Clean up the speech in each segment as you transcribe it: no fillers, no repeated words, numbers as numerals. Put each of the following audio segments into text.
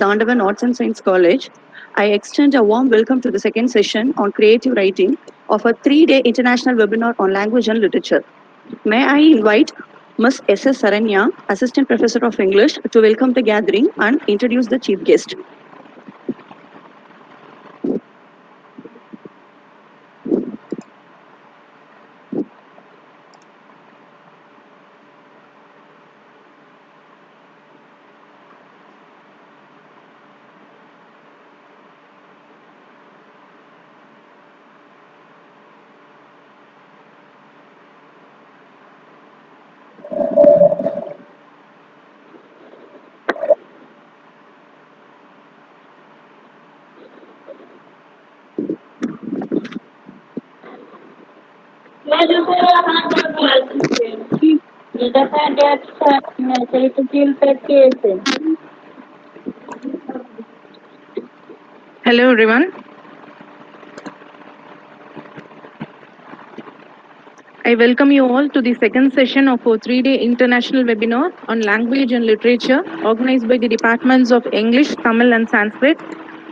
the Andavan Arts and Science College, I extend a warm welcome to the second session on creative writing of a 3-day international webinar on language and literature. May I invite Ms. S.S. Saranya, Assistant Professor of English, to welcome the gathering and introduce the chief guest. Hello everyone. I welcome you all to the second session of our 3-day international webinar on language and literature organized by the departments of English, Tamil and Sanskrit.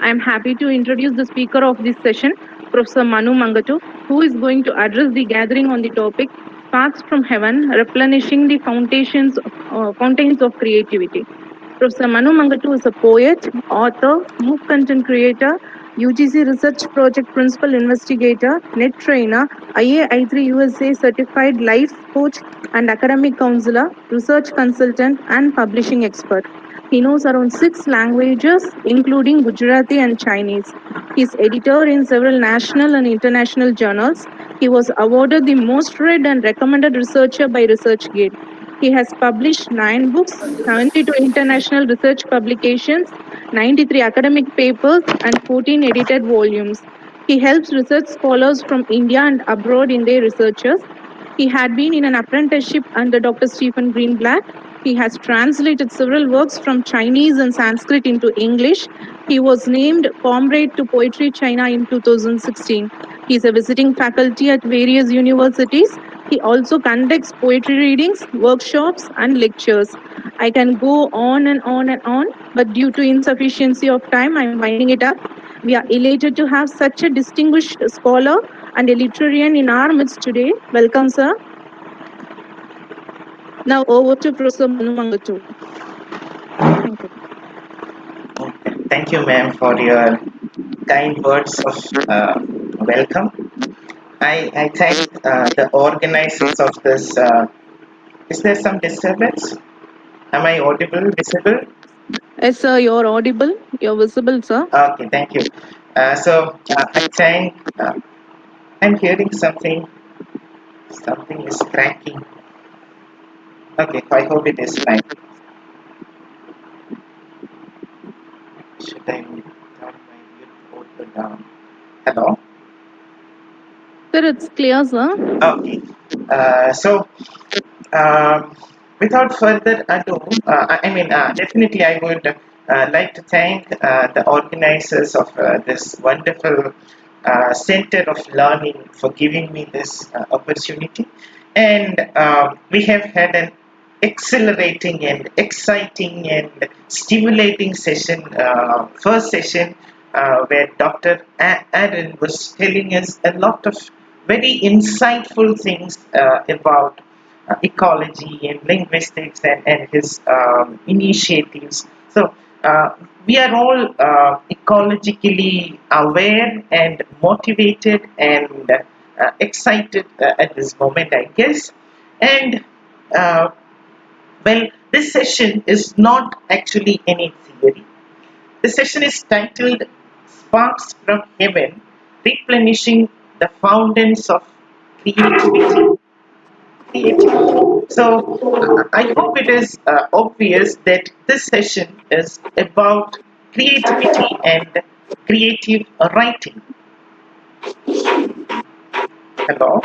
I am happy to introduce the speaker of this session, Professor Manu Mangattu, who is going to address the gathering on the topic Sparks from Heaven, Replenishing the Fountains of Creativity. Professor Manu Mangattu is a poet, author, MOOC content creator, UGC Research Project Principal Investigator, NET Trainer, IA-I3 USA Certified Life Coach and Academic Counselor, Research Consultant and Publishing Expert. He knows around 6 languages, including Gujarati and Chinese. He is editor in several national and international journals. He was awarded the most read and recommended researcher by ResearchGate. He has published 9 books, 72 international research publications, 93 academic papers, and 14 edited volumes. He helps research scholars from India and abroad in their researches. He had been in an apprenticeship under Dr. Stephen Greenblatt. He has translated several works from Chinese and Sanskrit into English. He was named Comrade to Poetry China in 2016. He is a visiting faculty at various universities. He also conducts poetry readings, workshops, and lectures. I can go on and on and on, but due to insufficiency of time, I'm winding it up. We are elated to have such a distinguished scholar and a literarian in our midst today. Welcome, sir. Now over to Professor Manu Mangattu. Thank you. Thank you, ma'am, for your kind words of welcome. I thank the organizers of this. Is there some disturbance? Am I audible, visible? Yes, sir, you're audible. You're visible, sir. Okay, thank you. I thank. I'm hearing something. Something is cracking. Okay, I hope it is fine. Should I turn my mute down? Hello? Sir, it's clear, sir. Okay. Without further ado, definitely I would like to thank the organizers of this wonderful Center of Learning for giving me this opportunity. And we have had an exhilarating and exciting and stimulating session, first session, where Dr. Arran was telling us a lot of very insightful things about ecology and linguistics and his initiatives. So we are all ecologically aware and motivated and excited at this moment, I guess. And this session is not actually any theory. The session is titled Sparks from Heaven, Replenishing the Fountains of Creativity. So I hope it is obvious that this session is about creativity and creative writing. Hello?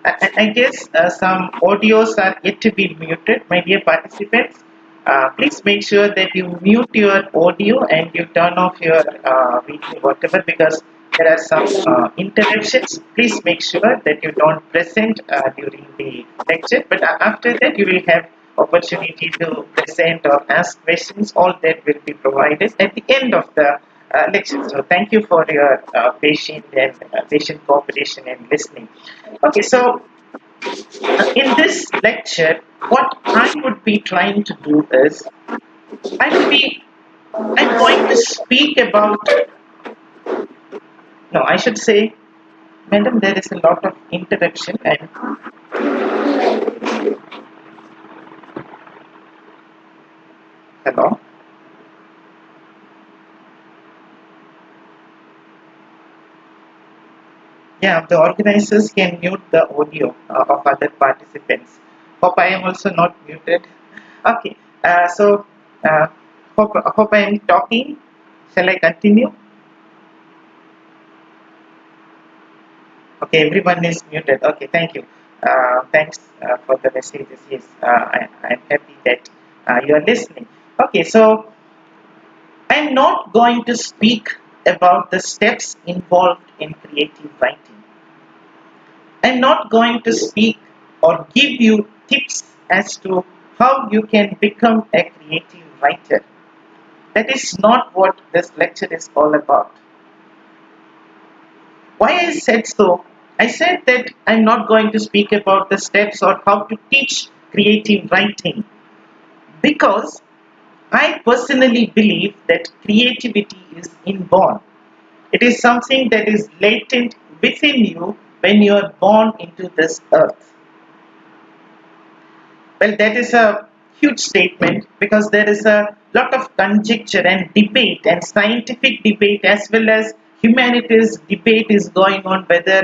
I guess some audios are yet to be muted, my dear participants. Please make sure that you mute your audio and you turn off your video, whatever, because there are some interruptions. Please make sure that you don't present during the lecture, but after that you will have opportunity to present or ask questions. All that will be provided at the end of the lecture. So thank you for your patient cooperation and listening. Okay, so in this lecture, what I would be trying to do is I'm going to speak about, no, I should say, madam, there is a lot of interruption and hello. Yeah, the organizers can mute the audio of other participants. Hope I am also not muted. Okay, uh, hope I am talking. Shall I continue? Okay, everyone is muted. Okay, thank you. Thanks for the messages. Yes, I'm happy that you are listening. Okay, so I'm not going to speak about the steps involved in creative writing. I'm not going to speak or give you tips as to how you can become a creative writer. That is not what this lecture is all about. Why I said so? I said that I'm not going to speak about the steps or how to teach creative writing because I personally believe that creativity is inborn. It is something that is latent within you when you are born into this earth. Well, that is a huge statement because there is a lot of conjecture and debate and scientific debate as well as humanities debate is going on whether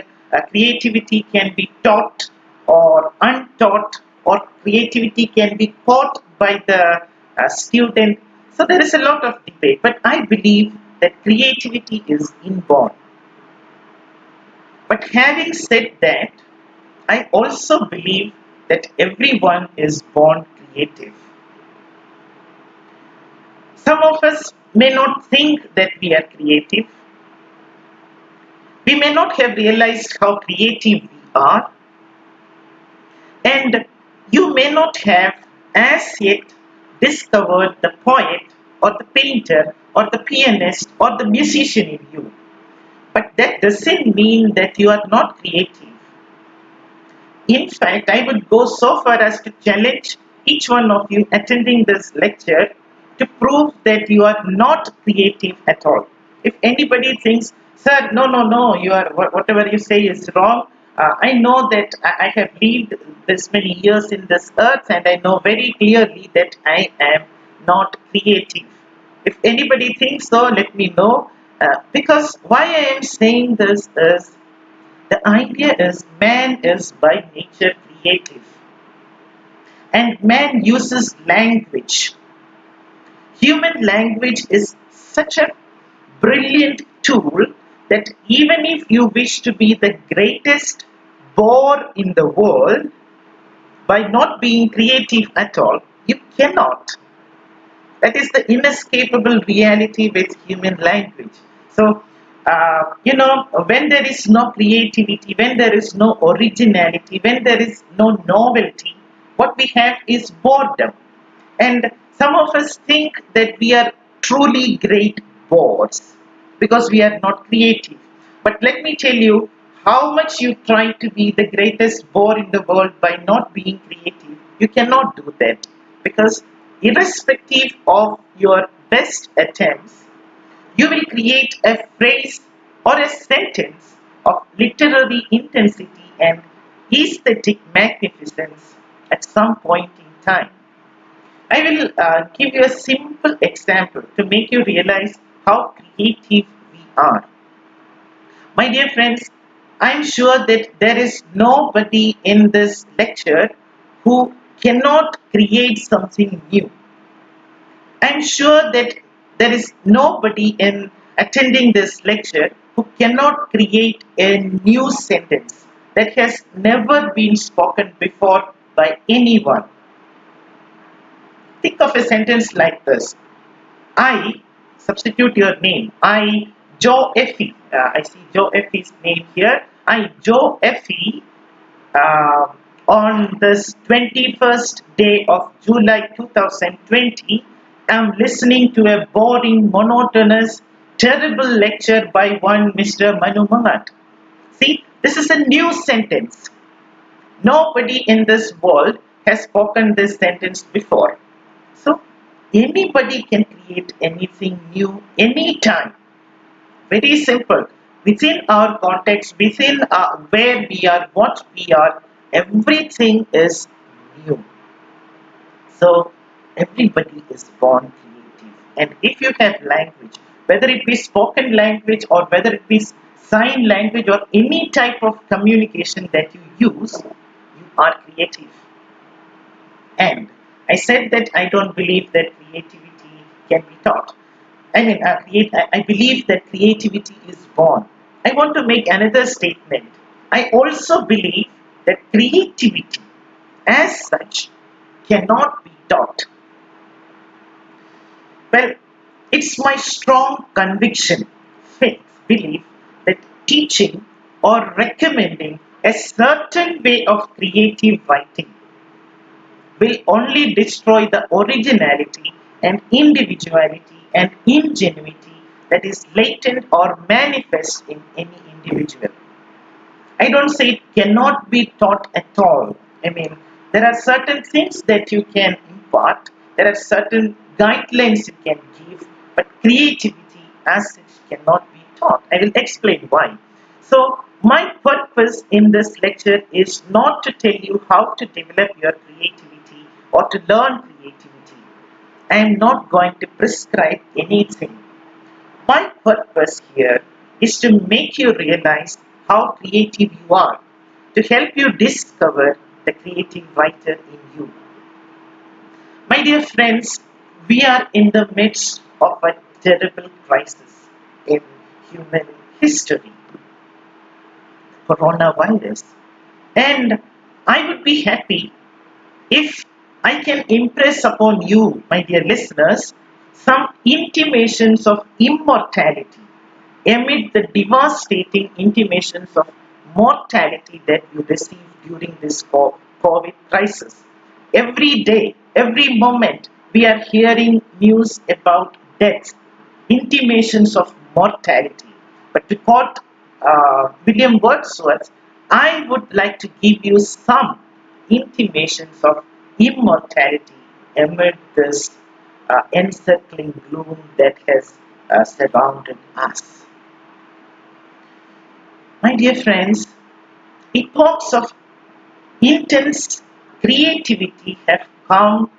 creativity can be taught or untaught or creativity can be caught by the student. So there is a lot of debate, but I believe that creativity is inborn. But having said that, I also believe that everyone is born creative. Some of us may not think that we are creative. We may not have realized how creative we are. And you may not have as yet discovered the poet or the painter or the pianist or the musician in you. But that doesn't mean that you are not creative. In fact, I would go so far as to challenge each one of you attending this lecture to prove that you are not creative at all. If anybody thinks, sir, no, you are whatever you say is wrong. I know that I have lived this many years in this earth, and I know very clearly that I am not creative. If anybody thinks so, let me know. Because why I am saying this is the idea is man is by nature creative and man uses language. Human language is such a brilliant tool that even if you wish to be the greatest bore in the world, by not being creative at all, you cannot. That is the inescapable reality with human language. So, when there is no creativity, when there is no originality, when there is no novelty, what we have is boredom. And some of us think that we are truly great bores because we are not creative. But let me tell you, how much you try to be the greatest bore in the world by not being creative, you cannot do that because irrespective of your best attempts, you will create a phrase or a sentence of literary intensity and aesthetic magnificence at some point in time. I will give you a simple example to make you realize how creative we are. My dear friends, I am sure that there is nobody in this lecture who cannot create something new. I am sure that there is nobody in attending this lecture who cannot create a new sentence that has never been spoken before by anyone. Think of a sentence like this. I, substitute your name. I, Joe Effie. I see Joe Effie's name here. I, Joe Effie, on this 21st day of July 2020, I'm listening to a boring, monotonous, terrible lecture by one Mr. Manu Mangattu. See, this is a new sentence. Nobody in this world has spoken this sentence before. So, anybody can create anything new anytime. Very simple. Within our context, within where we are, what we are, everything is new. So, everybody is born creative. And if you have language, whether it be spoken language or whether it be sign language or any type of communication that you use, you are creative. And I said that I don't believe that creativity can be taught. I believe that creativity is born. I want to make another statement. I also believe that creativity as such cannot be taught. Well, it's my strong conviction, faith, belief that teaching or recommending a certain way of creative writing will only destroy the originality and individuality and ingenuity that is latent or manifest in any individual. I don't say it cannot be taught at all. I mean, there are certain things that you can impart, there are certain guidelines you can give, but creativity as such cannot be taught. I will explain why. So, my purpose in this lecture is not to tell you how to develop your creativity or to learn creativity. I am not going to prescribe anything. My purpose here is to make you realize how creative you are, to help you discover the creative writer in you. My dear friends, we are in the midst of a terrible crisis in human history, coronavirus. And I would be happy if I can impress upon you, my dear listeners, some intimations of immortality amid the devastating intimations of mortality that you receive during this COVID crisis. Every day, every moment, we are hearing news about death, intimations of mortality. But to quote William Wordsworth, I would like to give you some intimations of immortality amid this encircling gloom that has surrounded us. My dear friends, epochs of intense creativity have come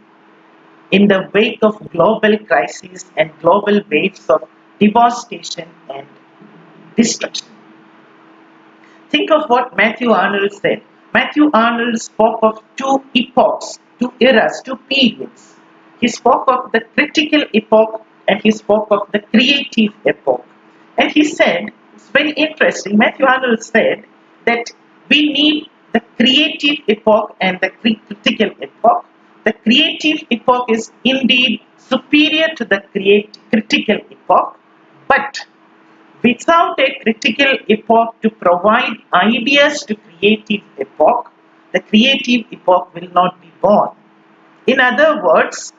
in the wake of global crises and global waves of devastation and destruction. Think of what Matthew Arnold said. Matthew Arnold spoke of two epochs, two eras, two periods. He spoke of the critical epoch and he spoke of the creative epoch. And he said, it's very interesting, Matthew Arnold said that we need the creative epoch and the critical epoch. The creative epoch is indeed superior to the critical epoch, but without a critical epoch to provide ideas to creative epoch, the creative epoch will not be born. In other words,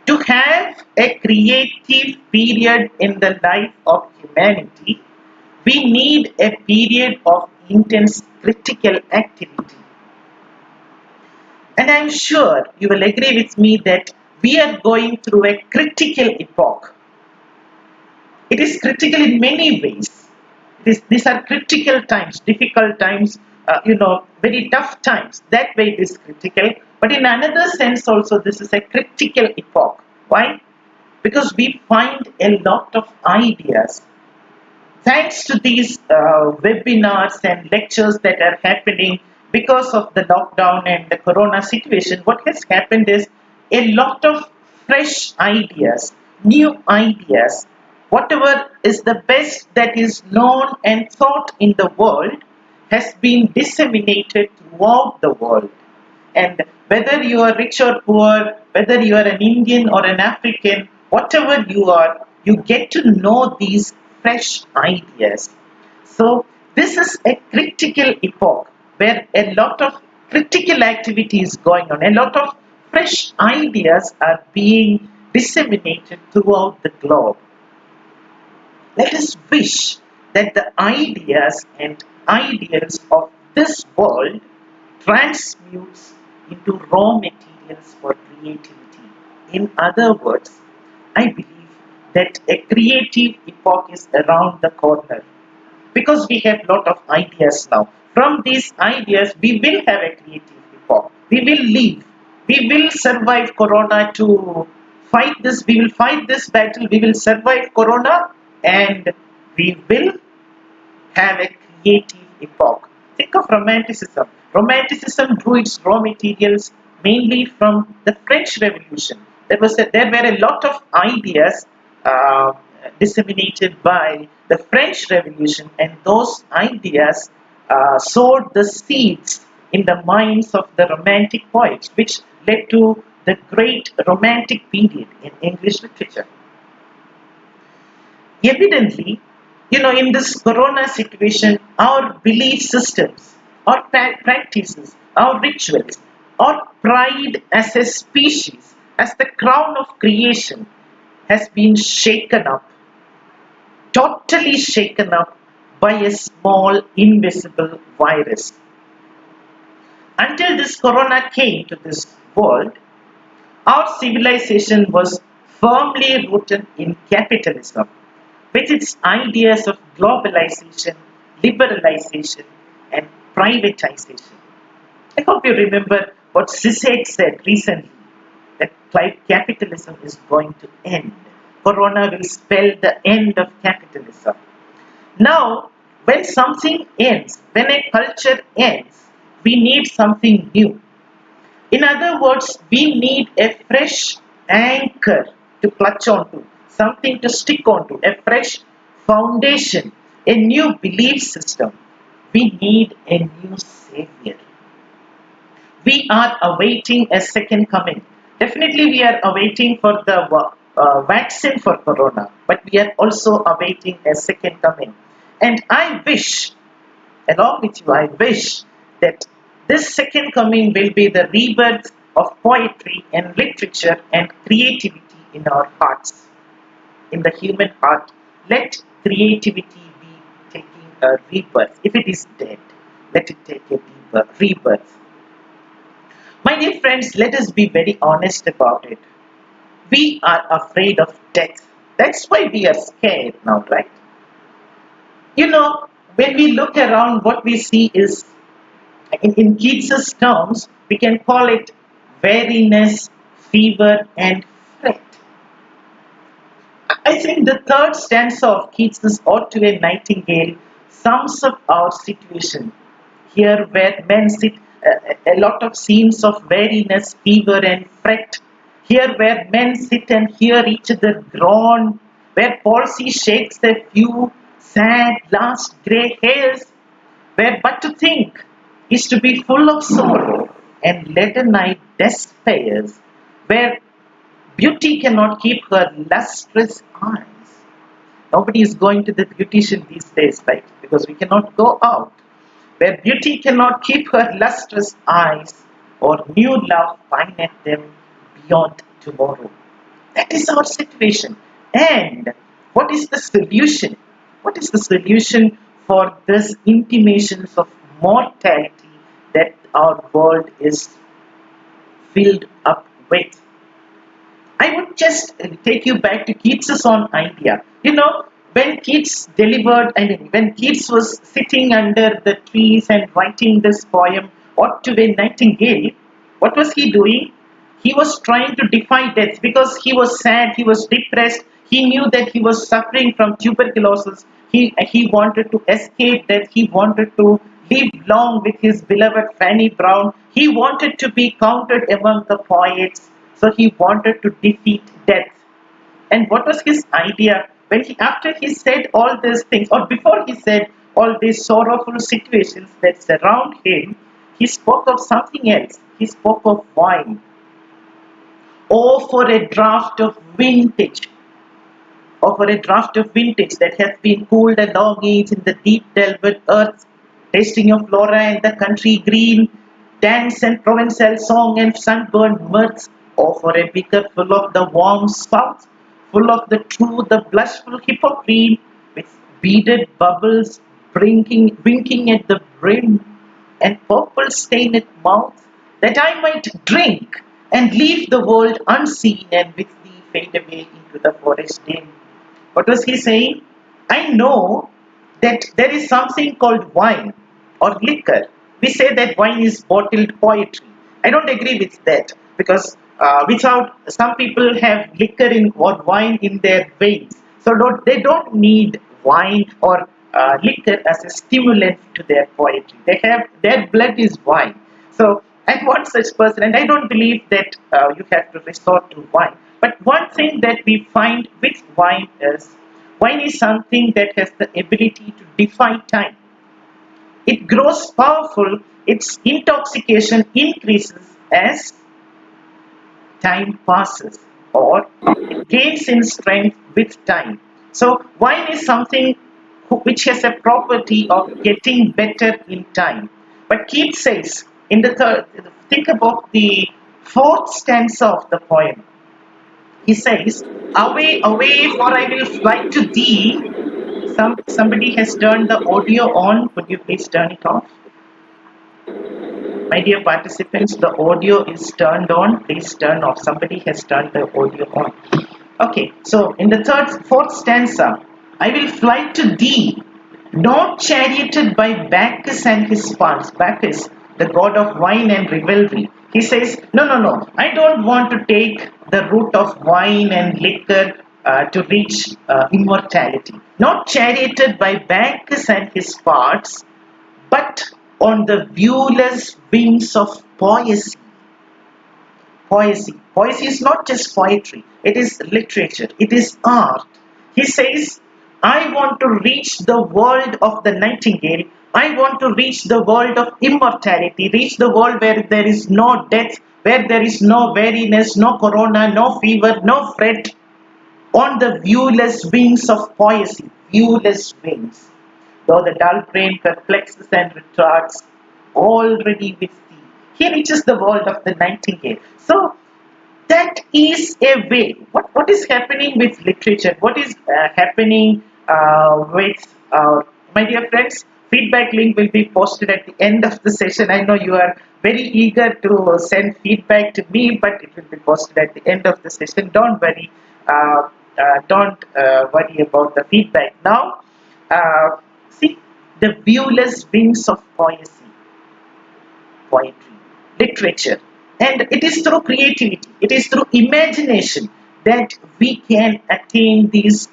to have a creative period in the life of humanity, we need a period of intense critical activity. And I'm sure you will agree with me that we are going through a critical epoch. It is critical in many ways. These are critical times, difficult times, very tough times. That way it is critical. But in another sense also, this is a critical epoch. Why? Because we find a lot of ideas. Thanks to these webinars and lectures that are happening because of the lockdown and the corona situation, what has happened is a lot of fresh ideas, new ideas, whatever is the best that is known and thought in the world has been disseminated throughout the world. And whether you are rich or poor, whether you are an Indian or an African, whatever you are, you get to know these fresh ideas. So this is a critical epoch where a lot of critical activity is going on. A lot of fresh ideas are being disseminated throughout the globe. Let us wish that the ideas and ideals of this world transmutes into raw materials for creativity. In other words, I believe that a creative epoch is around the corner because we have a lot of ideas now. From these ideas, we will have a creative epoch. We will live. We will survive Corona to fight this. We will fight this battle. We will survive Corona and we will have a creative epoch. Think of Romanticism. Romanticism drew its raw materials mainly from the French Revolution. There were a lot of ideas uh, disseminated by the French Revolution, and those ideas sowed the seeds in the minds of the Romantic poets, which led to the great Romantic period in English literature. Evidently, in this corona situation, our belief systems, our practices, our rituals, our pride as a species, as the crown of creation, has been shaken up, totally shaken up by a small invisible virus. Until this corona came to this world, our civilization was firmly rooted in capitalism, with its ideas of globalization, liberalization, and privatization. I hope you remember what Zizek said recently, that capitalism is going to end. Corona will spell the end of capitalism. Now, when something ends, when a culture ends, we need something new. In other words, we need a fresh anchor to clutch onto, something to stick onto, a fresh foundation, a new belief system. We need a new savior. We are awaiting a second coming. Definitely, we are awaiting for the vaccine for corona, but we are also awaiting a second coming. And I wish, along with you, I wish that this second coming will be the rebirth of poetry and literature and creativity in our hearts, in the human heart. Let creativity be taking a rebirth. If it is dead, let it take a rebirth. My dear friends, let us be very honest about it. We are afraid of death. That's why we are scared now, right? When we look around, what we see is, in Keats's terms, we can call it weariness, fever, and fret. I think the third stanza of Keats's Ode to a Nightingale sums up our situation. Here, where men sit, a lot of scenes of weariness, fever, and fret. Here, where men sit and hear each other groan, where palsy shakes a few sad last grey hairs, where but to think is to be full of sorrow and leaden-eyed despairs, where beauty cannot keep her lustrous eyes. Nobody is going to the beautician these days, right? Because we cannot go out. Where beauty cannot keep her lustrous eyes, or new love pine at them beyond tomorrow. That is our situation. And what is the solution? What is the solution for this intimations of mortality that our world is filled up with? I would just take you back to Keats's own idea. When when Keats was sitting under the trees and writing this poem, Ode to a Nightingale, what was he doing? He was trying to defy death because he was sad, he was depressed, he knew that he was suffering from tuberculosis. He wanted to escape death, he wanted to live long with his beloved Fanny Brown, he wanted to be counted among the poets, so he wanted to defeat death. And what was his idea? After he said all these things, or before he said all these sorrowful situations that surround him, he spoke of something else. He spoke of wine. Oh, for a draught of vintage. Oh, for a draught of vintage that hath been cooled a long age in the deep delved earth, tasting of flora and the country green. dance and Provençal song and sunburned mirths, or for a beaker full of the warm south, full of the true, the blushful hypocrite, with beaded bubbles winking at the brim, and purple stained mouth, that I might drink and leave the world unseen and with thee fade away into the forest dim. What was he saying? I know that there is something called wine or liquor. We say that wine is bottled poetry. I don't agree with that because without some people have liquor in or wine in their veins, so they don't need wine or liquor as a stimulant to their poetry. They have their blood is wine. So I'm one such person, and I don't believe that you have to resort to wine. But one thing that we find with wine is something that has the ability to defy time. It grows powerful, its intoxication increases as time passes, or it gains in strength with time. So wine is something which has a property of getting better in time. But Keats says in the third, think about the fourth stanza of the poem. He says, "Away, away, for I will fly to thee." Somebody has turned the audio on. Could you please turn it off? My dear participants, the audio is turned on. Please turn off. Somebody has turned the audio on. Okay, so in the fourth stanza, I will fly to thee, not charioted by Bacchus and his sons. Bacchus, the god of wine and revelry. He says, no, I don't want to take the route of wine and liquor to reach immortality. Not charioted by Bacchus and his parts, but on the viewless wings of poesy. Poesy is not just poetry, it is literature, it is art. He says, I want to reach the world of the nightingale. I want to reach the world of immortality, reach the world where there is no death, where there is no weariness, no corona, no fever, no fret, on the viewless wings of poesy, viewless wings. Though the dull brain perplexes and retards, already with thee. He reaches the world of the nightingale. So that is a way. What is happening with literature? What is happening with my dear friends? Feedback link will be posted at the end of the session. I know you are very eager to send feedback to me, but it will be posted at the end of the session. Don't worry. Don't worry about the feedback now. See the viewless wings of poetry, literature, and it is through creativity, it is through imagination that we can attain these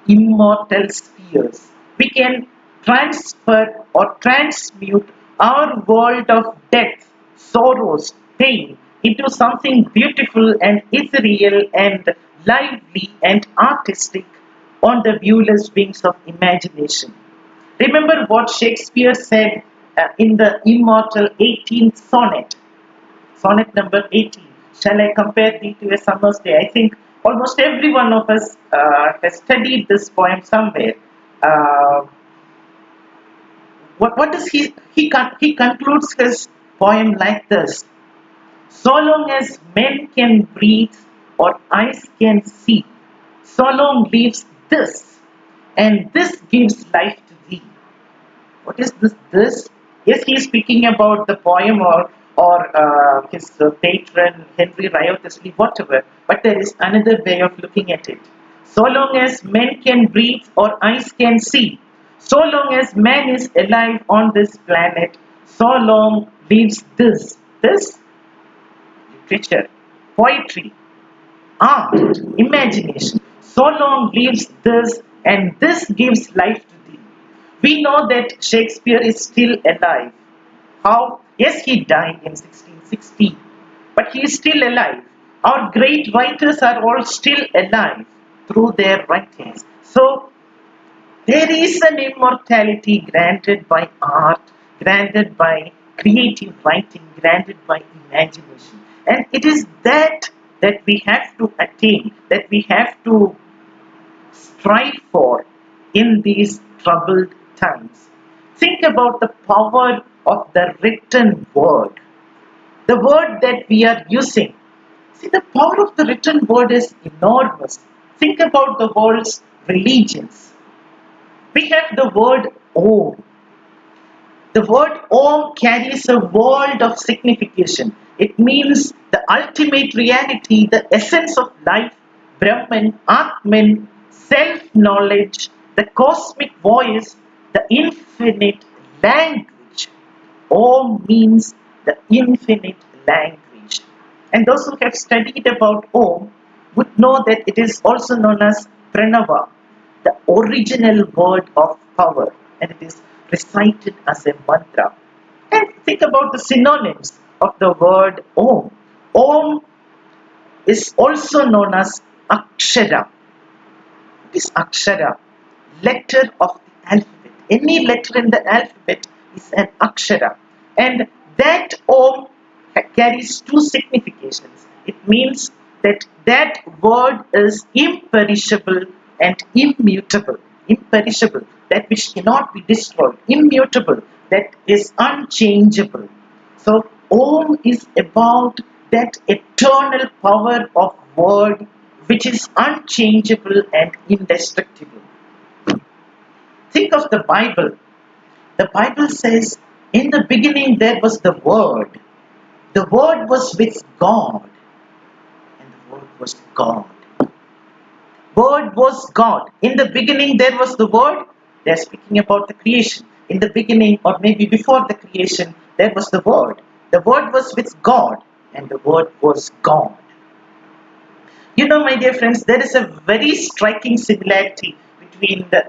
immortal spheres. We can transfer or transmute our world of death, sorrows, pain into something beautiful and ethereal and lively and artistic on the viewless wings of imagination. Remember what Shakespeare said in the immortal 18th sonnet, sonnet number 18. Shall I compare thee to a summer's day? I think almost every one of us has studied this poem somewhere. What does he concludes his poem like this: so long as men can breathe or eyes can see, so long lives this, and this gives life to thee. What is this? Yes, he is speaking about the poem or his patron Henry Wriothesley, whatever. But there is another way of looking at it. So long as men can breathe or eyes can see, so long as man is alive on this planet, so long lives this literature, poetry, art, imagination. So long lives this, and this gives life to thee. We know that Shakespeare is still alive. How? Yes, he died in 1660, but he is still alive. Our great writers are all still alive through their writings. So there is an immortality granted by art, granted by creative writing, granted by imagination. And it is that we have to attain, that we have to strive for in these troubled times. Think about the power of the written word. The word that we are using. See, the power of the written word is enormous. Think about the world's religions. We have the word Om. The word Om carries a world of signification. It means the ultimate reality, the essence of life, Brahman, Atman, self-knowledge, the cosmic voice, the infinite language. Om means the infinite language. And those who have studied about Om would know that it is also known as Pranava, the original word of power, and it is recited as a mantra. And think about the synonyms of the word Om. Om is also known as Akshara. It is Akshara, letter of the alphabet. Any letter in the alphabet is an Akshara. And that Om carries two significations. It means that that word is imperishable and immutable. Imperishable, that which cannot be destroyed. Immutable, that is unchangeable. So Om is about that eternal power of word which is unchangeable and indestructible. Think of the Bible. The Bible says, in the beginning there was the Word. The Word was with God. And the Word was God. Word was God. In the beginning there was the Word. They are speaking about the creation. In the beginning, or maybe before the creation, there was the Word. The Word was with God. And the Word was God. You know, my dear friends, there is a very striking similarity between the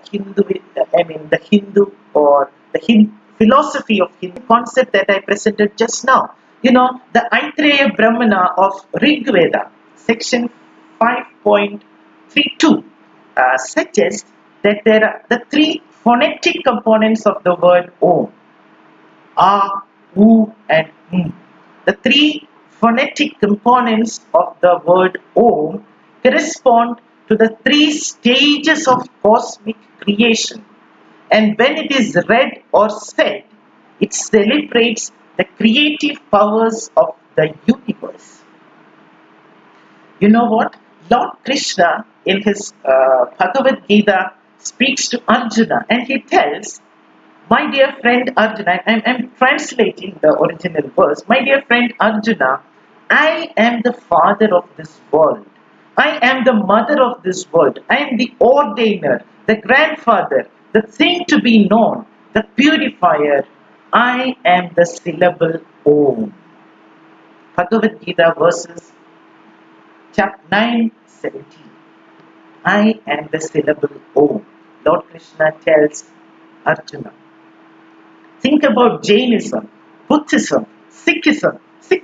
Hindu or the philosophy of Hindu concept that I presented just now. You know, the Aitreya Brahmana of Rig Veda, section 5.32, suggests that there are the three phonetic components of the word Om: A, U, and M. The three phonetic components of the word Om correspond to the three stages of cosmic creation. And when it is read or said, it celebrates the creative powers of the universe. You know what? Lord Krishna in his Bhagavad Gita speaks to Arjuna and he tells, my dear friend Arjuna, I'm translating the original verse. My dear friend Arjuna, I am the father of this world. I am the mother of this world. I am the ordainer, the grandfather, the thing to be known, the purifier. I am the syllable Om. Bhagavad Gita verses chapter 9:17. I am the syllable Om. Lord Krishna tells Arjuna. Think about Jainism, Buddhism, Sikhism. See,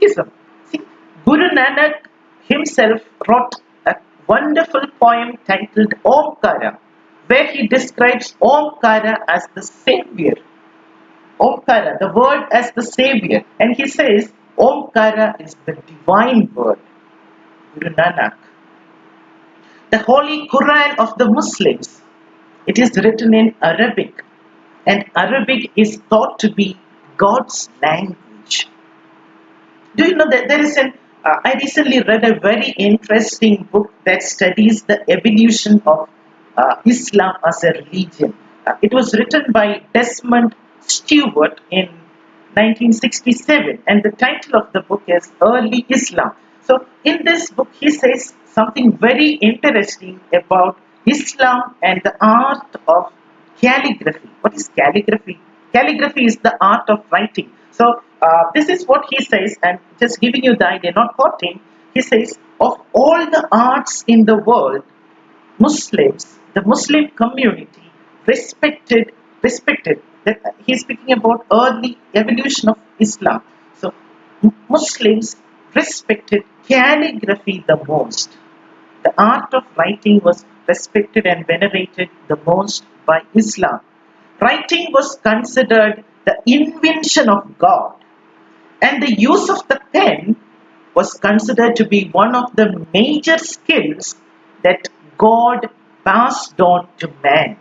Guru Nanak himself wrote a wonderful poem titled Omkara, where he describes Omkara as the savior. Omkara, the word as the savior. And he says Omkara is the divine word. Guru Nanak. The Holy Quran of the Muslims. It is written in Arabic. And Arabic is thought to be God's language. Do you know that there is I recently read a very interesting book that studies the evolution of Islam as a religion. It was written by Desmond Stewart in 1967 and the title of the book is Early Islam. So in this book he says something very interesting about Islam and the art of calligraphy. What is calligraphy? Calligraphy is the art of writing. So this is what he says, and just giving you the idea, not quoting. He says, of all the arts in the world, Muslims, the Muslim community, respected. That he's speaking about early evolution of Islam. So Muslims respected calligraphy the most. The art of writing was respected and venerated the most by Islam. Writing was considered the invention of God, and the use of the pen was considered to be one of the major skills that God passed on to man.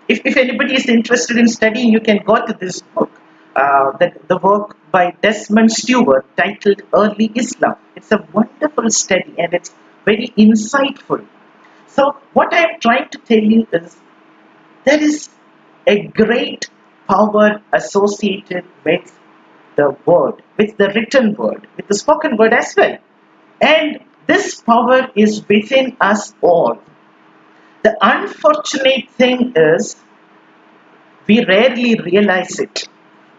If anybody is interested in studying, you can go to this book. the work by Desmond Stewart titled Early Islam. It's a wonderful study and it's very insightful. So what I am trying to tell you is there is a great power associated with the word, with the written word, with the spoken word as well. And this power is within us all. The unfortunate thing is we rarely realize it.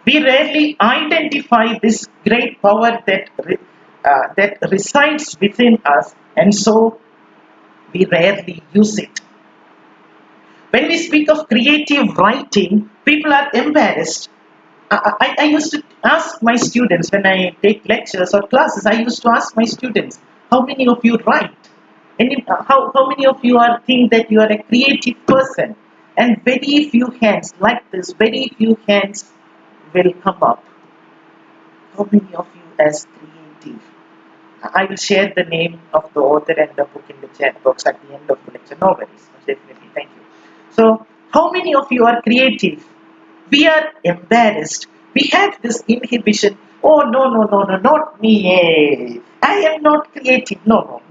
We rarely identify this great power that resides within us, and so we rarely use it. When we speak of creative writing, people are embarrassed. I used to ask my students when I take lectures or classes, I used to ask my students, how many of you write? How many of you think that you are a creative person? And very few hands like this, very few hands will come up. How many of you as creative? I will share the name of the author and the book in the chat box at the end of the lecture. No worries, definitely, thank you. So, how many of you are creative? We are embarrassed. We have this inhibition. Oh, no, not me. Hey. I am not creative. No.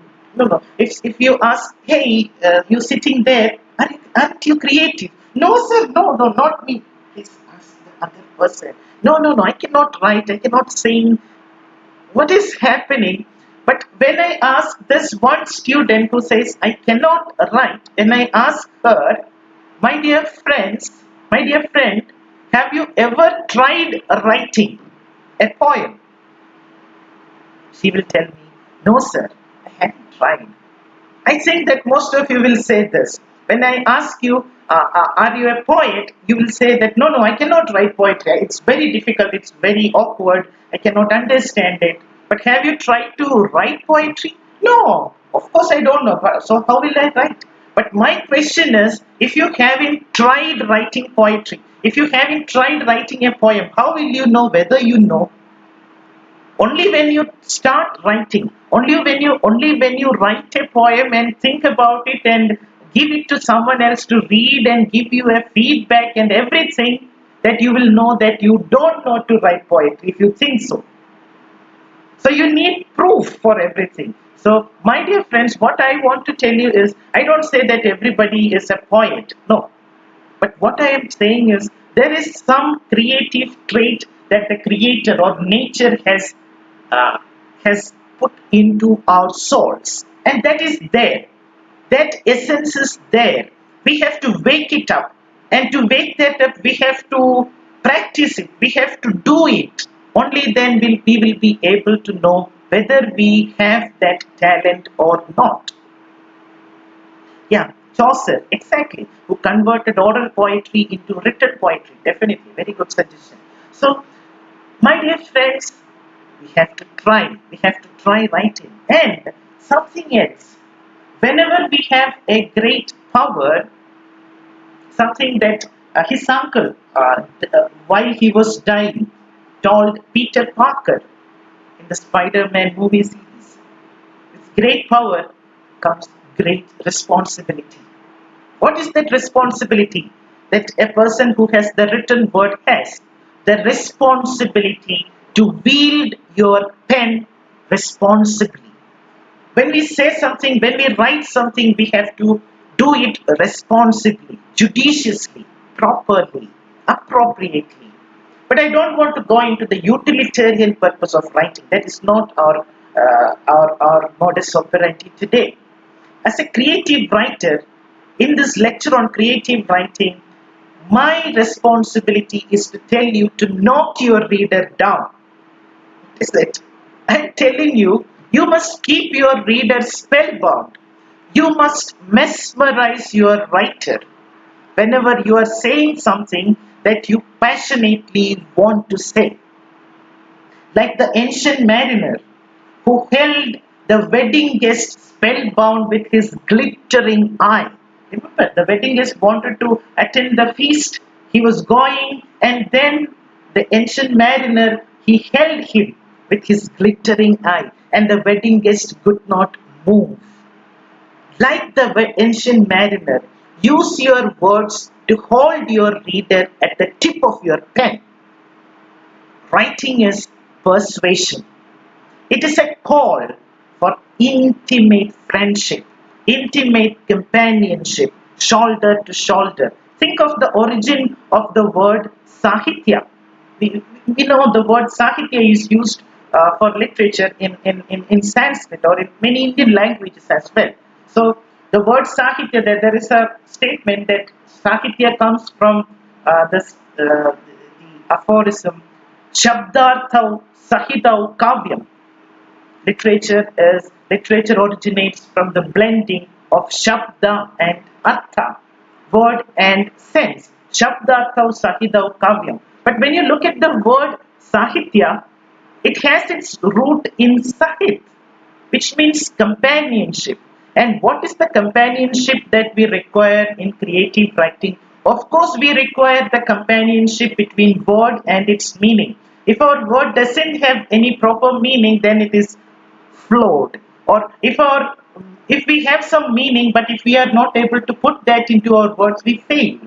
If you ask, hey, you sitting there, aren't you creative? No, sir, no, not me. Please ask the other person. No, I cannot write, I cannot sing. What is happening? But when I ask this one student who says, I cannot write, and I ask her, my dear friend, have you ever tried writing a poem? She will tell me, no, sir, I haven't tried. I think that most of you will say this. When I ask you, are you a poet? You will say that, no, I cannot write poetry. It's very difficult. It's very awkward. I cannot understand it. But have you tried to write poetry? No, of course I don't know. So how will I write? But my question is, if you haven't tried writing poetry, if you haven't tried writing a poem, how will you know whether you know? Only when you start writing, only when you write a poem and think about it and give it to someone else to read and give you a feedback and everything, that you will know that you don't know to write poetry if you think so. So you need proof for everything. So my dear friends, what I want to tell you is, I don't say that everybody is a poet. No. But what I am saying is, there is some creative trait that the creator or nature has put into our souls, and that is there. That essence is there. We have to wake it up, and to wake that up, we have to practice it. We have to do it. Only then we will be able to know whether we have that talent or not. Yeah, Chaucer, exactly, who converted oral poetry into written poetry. Definitely, very good suggestion. So, my dear friends, we have to try writing. And something else, whenever we have a great power, something that his uncle, while he was dying, told Peter Parker in the Spider-Man movie series, with great power comes great responsibility. What is that responsibility that a person who has the written word has? The responsibility to wield your pen responsibly. When we say something, when we write something, we have to do it responsibly, judiciously, properly, appropriately. But I don't want to go into the utilitarian purpose of writing. That is not our modus operandi today. As a creative writer, in this lecture on creative writing, my responsibility is to tell you to knock your reader down. Is it? I'm telling you, you must keep your reader spellbound. You must mesmerize your writer whenever you are saying something that you passionately want to say. Like the ancient mariner who held the wedding guest spellbound with his glittering eye. Remember, the wedding guest wanted to attend the feast. He was going, and then the ancient mariner, he held him with his glittering eye, and the wedding guest could not move. Like the ancient mariner, use your words to hold your reader at the tip of your pen. Writing is persuasion. It is a call for intimate friendship, intimate companionship, shoulder to shoulder. Think of the origin of the word Sahitya. We know the word Sahitya is used for literature in Sanskrit or in many Indian languages as well. So the word Sahitya, there is a statement that Sahitya comes from the aphorism Shabdarthau Sahitau Kavyam. Literature originates from the blending of Shabda and Artha, word and sense. Shabdarthau Sahitau Kavyam. But when you look at the word Sahitya, it has its root in Sahit, which means companionship. And what is the companionship that we require in creative writing? Of course, we require the companionship between word and its meaning. If our word doesn't have any proper meaning, then it is flawed. Or if we have some meaning, but if we are not able to put that into our words, we fail.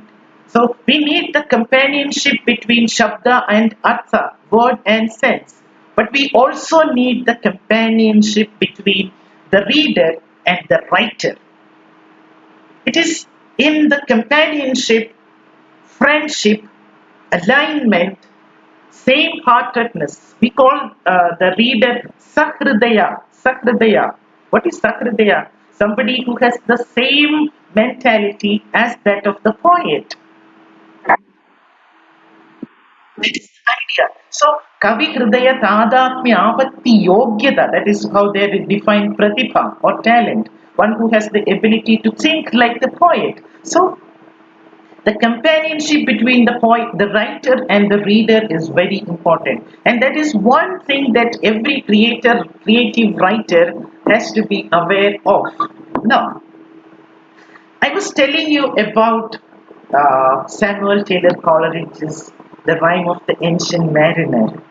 So we need the companionship between Shabda and Artha, word and sense. But we also need the companionship between the reader and the writer. It is in the companionship, friendship, alignment, same-heartedness. We call the reader Sahridaya. Sahridaya. What is Sahridaya? Somebody who has the same mentality as that of the poet. That is the idea. So, Kavi Hridaya Tadapmi Apatti Yogyata, that is how they define Pratibha or talent, one who has the ability to think like the poet. So, the companionship between the poet, the writer and the reader is very important. And that is one thing that every creative writer has to be aware of. Now, I was telling you about Samuel Taylor Coleridge's The Rime of the Ancient Mariner.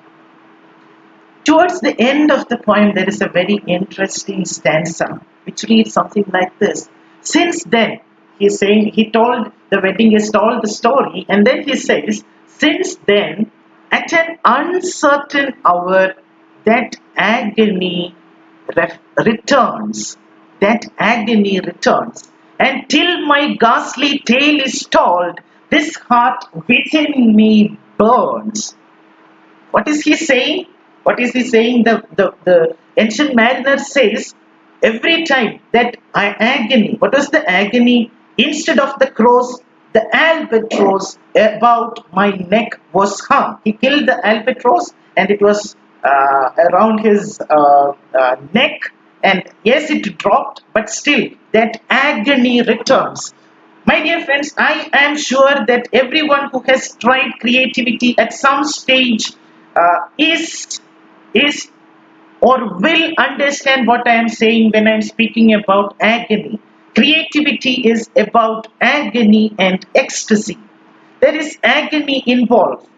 Towards the end of the poem, there is a very interesting stanza which reads something like this. Since then, he's saying, the wedding guest told the story, and then he says, since then, at an uncertain hour, that agony returns. That agony returns. And till my ghastly tale is told, this heart within me burns. What is he saying? What is he saying? The ancient mariner says, every time that agony, what was the agony? Instead of the cross, the albatross about my neck was hung. He killed the albatross and it was around his neck, and yes, it dropped, but still that agony returns. My dear friends, I am sure that everyone who has tried creativity at some stage is or will understand what I am saying when I am speaking about agony. Creativity is about agony and ecstasy. There is agony involved.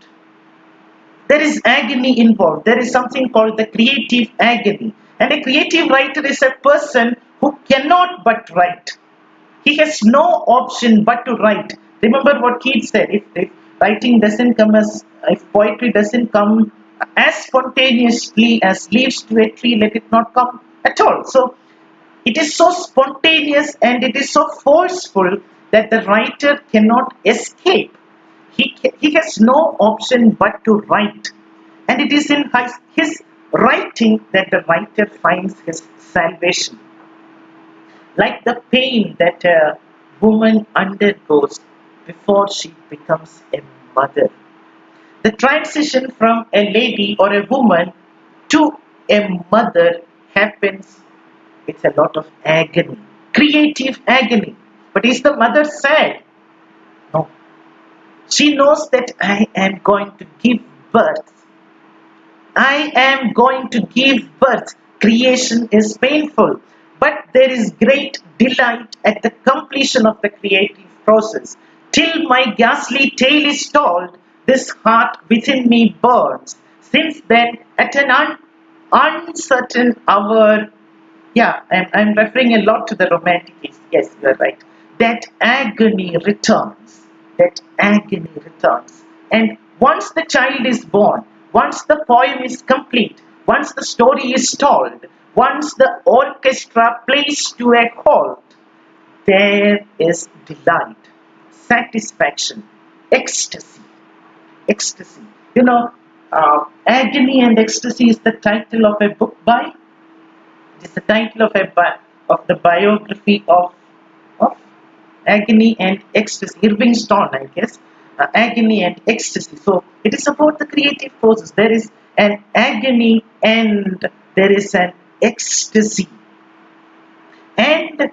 There is agony involved. There is something called the creative agony. And a creative writer is a person who cannot but write. He has no option but to write. Remember what Keats said, if writing doesn't come if poetry doesn't come as spontaneously as leaves to a tree, let it not come at all. So it is so spontaneous and it is so forceful that the writer cannot escape. He has no option but to write. And it is in his writing that the writer finds his salvation. Like the pain that a woman undergoes before she becomes a mother. The transition from a lady or a woman to a mother happens with a lot of agony, creative agony. But is the mother sad? No. She knows that I am going to give birth. I am going to give birth. Creation is painful, but there is great delight at the completion of the creative process. Till my ghastly tale is told, this heart within me burns. Since then, at an uncertain hour, I'm referring a lot to the romantic case. Yes, you are right. That agony returns. That agony returns. And once the child is born, once the poem is complete, once the story is told, once the orchestra plays to a halt, there is delight, satisfaction, ecstasy. Ecstasy. Agony and Ecstasy is the title of a book by. It is the title of the biography of Agony and Ecstasy. Irving Stone, I guess. Agony and Ecstasy. So it is about the creative process. There is an agony and there is an ecstasy. And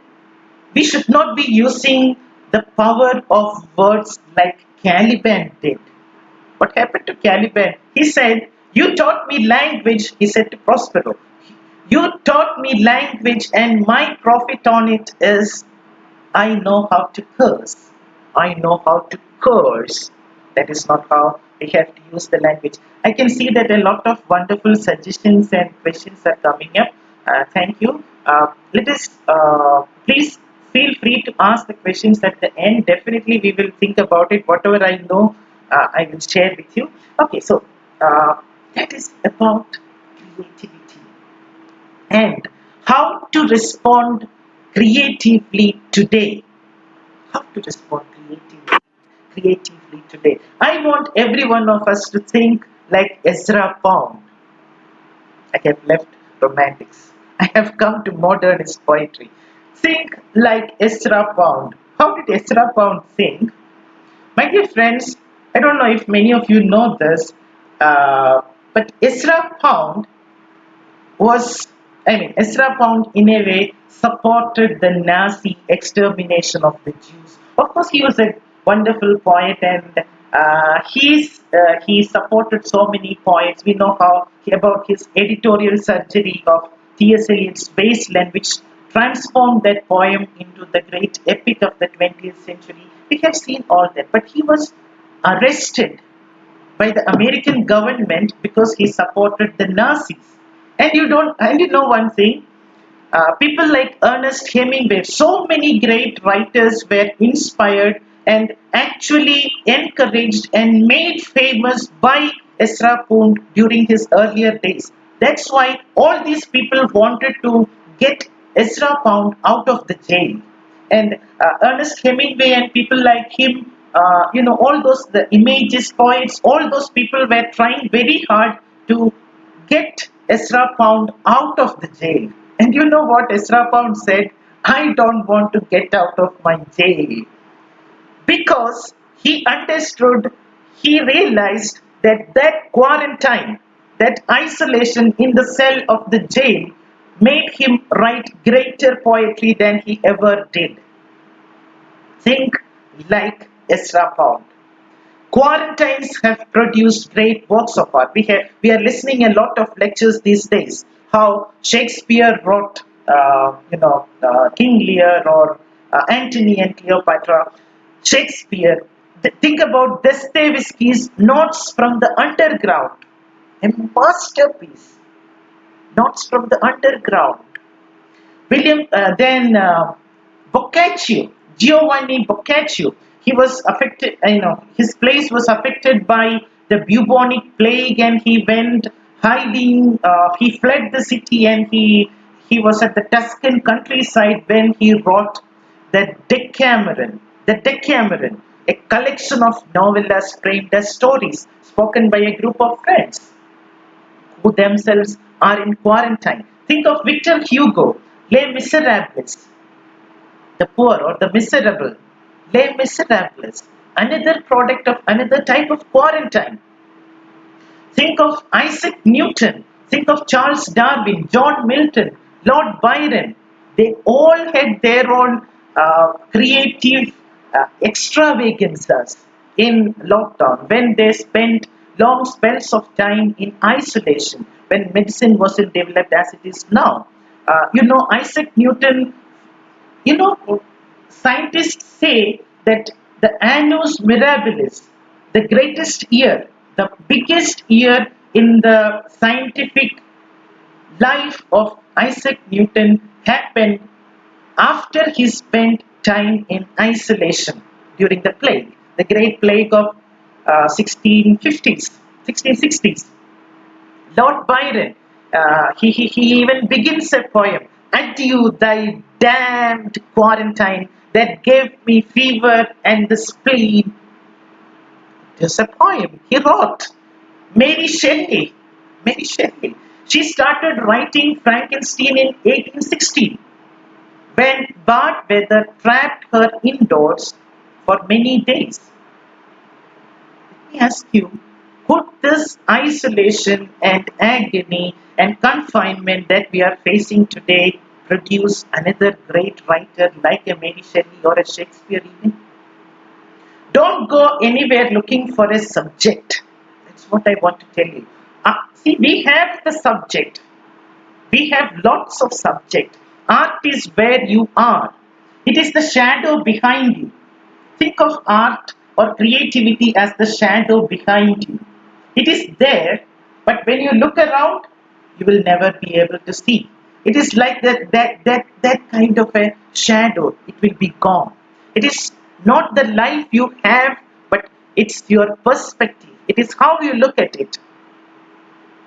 we should not be using the power of words like Caliban did. What happened to Caliban? He said, "You taught me language," he said to Prospero. "You taught me language, and my profit on it is I know how to curse. I know how to curse." That is not how we have to use the language. I can see that a lot of wonderful suggestions and questions are coming up. Thank you. Let us please feel free to ask the questions at the end. Definitely we will think about it. Whatever I know, I will share with you. Okay, so that is about creativity and how to respond creatively today. How to respond creatively today. I want every one of us to think like Ezra Pound. I have left romantics. I have come to modernist poetry. Think like Ezra Pound. How did Ezra Pound think? My dear friends, I don't know if many of you know this, but Ezra Pound Ezra Pound in a way supported the Nazi extermination of the Jews. Of course, he was a wonderful poet and he supported so many poets. We know about his editorial surgery of T.S. Eliot's Wasteland, which transformed that poem into the great epic of the 20th century. We have seen all that, but he was arrested by the American government because he supported the Nazis. And you know one thing, people like Ernest Hemingway, so many great writers were inspired and actually encouraged and made famous by Ezra Pound during his earlier days. That's why all these people wanted to get Ezra Pound out of the jail. And Ernest Hemingway and people like him, all the images, poets, all those people were trying very hard to get Ezra Pound out of the jail. And you know what Ezra Pound said? "I don't want to get out of my jail." Because he understood, he realized that quarantine, that isolation in the cell of the jail made him write greater poetry than he ever did. Think like Ezra Pound. Quarantines have produced great works of art. We are listening a lot of lectures these days. How Shakespeare wrote, King Lear or Antony and Cleopatra. Shakespeare. Think about Dostoevsky's Notes from the Underground, a masterpiece. Notes from the Underground. Boccaccio, Giovanni Boccaccio. He was affected, his place was affected by the bubonic plague and he went hiding, he fled the city and he was at the Tuscan countryside when he wrote the Decameron, a collection of novellas framed as stories spoken by a group of friends who themselves are in quarantine. Think of Victor Hugo, Les Miserables, the poor or the miserable. Les Miserables, another product of another type of quarantine. Think of Isaac Newton, think of Charles Darwin, John Milton, Lord Byron. They all had their own creative extravaganzas in lockdown when they spent long spells of time in isolation when medicine wasn't developed as it is now. Isaac Newton, scientists say that the Annus Mirabilis, the greatest year, the biggest year in the scientific life of Isaac Newton happened after he spent time in isolation during the plague, the Great Plague of 1660s. Lord Byron, he even begins a poem. Adieu, thy damned quarantine that gave me fever and the spleen. It's a poem he wrote. Mary Shelley. Mary Shelley. She started writing Frankenstein in 1816 when bad weather trapped her indoors for many days. Let me ask you, could this isolation and agony and confinement that we are facing today produce another great writer like a Mary Shelley or a Shakespeare even? Don't go anywhere looking for a subject. That's what I want to tell you. See, we have the subject. We have lots of subject. Art is where you are. It is the shadow behind you. Think of art or creativity as the shadow behind you. It is there, but when you look around, you will never be able to see. It is like that kind of a shadow. It will be gone. It is not the life you have, but it's your perspective. It is how you look at it.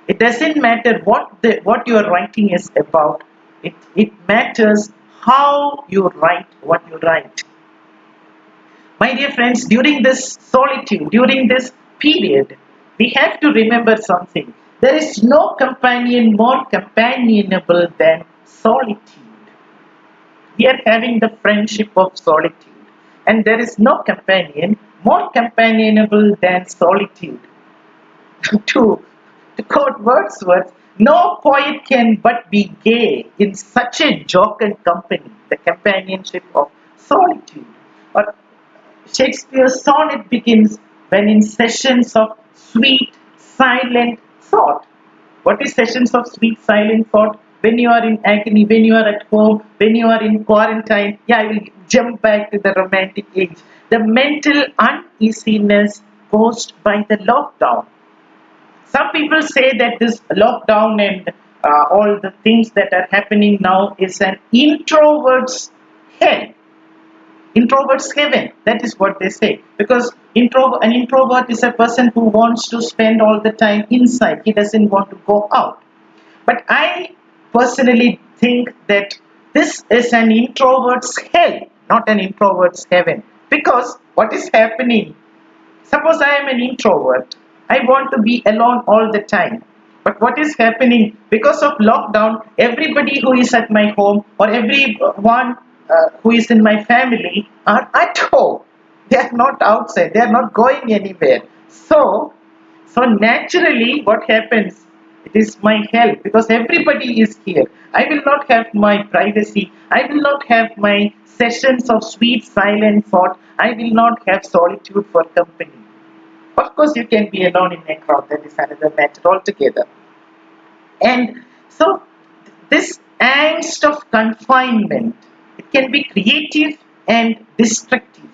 It doesn't matter what your writing is about. It matters how you write what you write. My dear friends, during this solitude, during this period, we have to remember something. There is no companion more companionable than solitude. We are having the friendship of solitude. And there is no companion more companionable than solitude. To quote Wordsworth, no poet can but be gay in such a jocund company, the companionship of solitude. Or Shakespeare's sonnet begins when in sessions of sweet, silent thought. What is sessions of sweet, silent thought? When you are in agony, when you are at home, when you are in quarantine. Yeah, I will jump back to the romantic age. The mental uneasiness caused by the lockdown. Some people say that this lockdown and all the things that are happening now is an introvert's hell. Introvert's heaven. That is what they say. Because an introvert is a person who wants to spend all the time inside. He doesn't want to go out. But I personally think that this is an introvert's hell, not an introvert's heaven. Because what is happening? Suppose I am an introvert. I want to be alone all the time. But what is happening? Because of lockdown, everybody who is at my home or everyone who is in my family are at home. They are not outside. They are not going anywhere. So naturally, what happens? It is my hell because everybody is here. I will not have my privacy. I will not have my sessions of sweet silent thought. I will not have solitude for company. Of course, you can be alone in a crowd. That is another matter altogether. And so, this angst of confinement, it can be creative and destructive.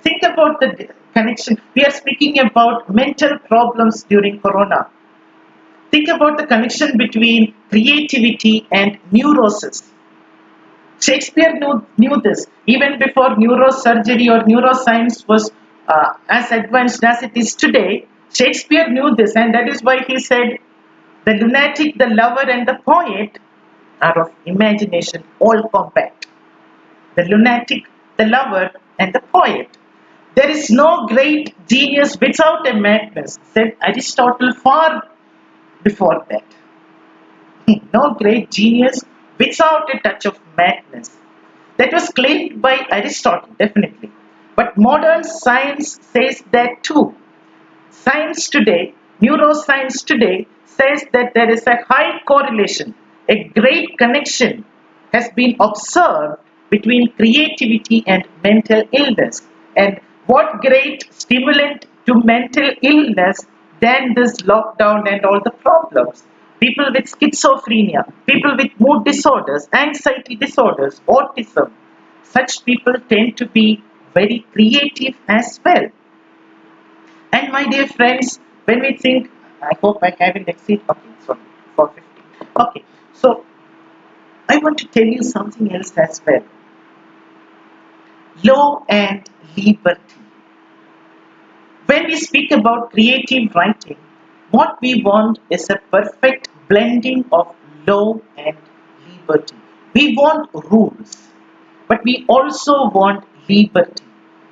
Think about the connection. We are speaking about mental problems during Corona. Think about the connection between creativity and neurosis. Shakespeare knew this. Even before neurosurgery or neuroscience was as advanced as it is today, Shakespeare knew this, and that is why he said, the lunatic, the lover, and the poet are of imagination all compact. The lunatic, the lover, and the poet. There is no great genius without a madness, said Aristotle far before that. No great genius without a touch of madness. That was claimed by Aristotle, definitely. But modern science says that too. Science today, neuroscience today, says that there is a high correlation, a great connection has been observed between creativity and mental illness. And what great stimulant to mental illness than this lockdown and all the problems? People with schizophrenia, people with mood disorders, anxiety disorders, autism, such people tend to be very creative as well. And my dear friends, when we think, I hope I haven't exceeded, okay, sorry, 450. Okay, so I want to tell you something else as well. Law and liberty. When we speak about creative writing, What we want is a perfect blending of law and liberty. We want rules, but we also want liberty.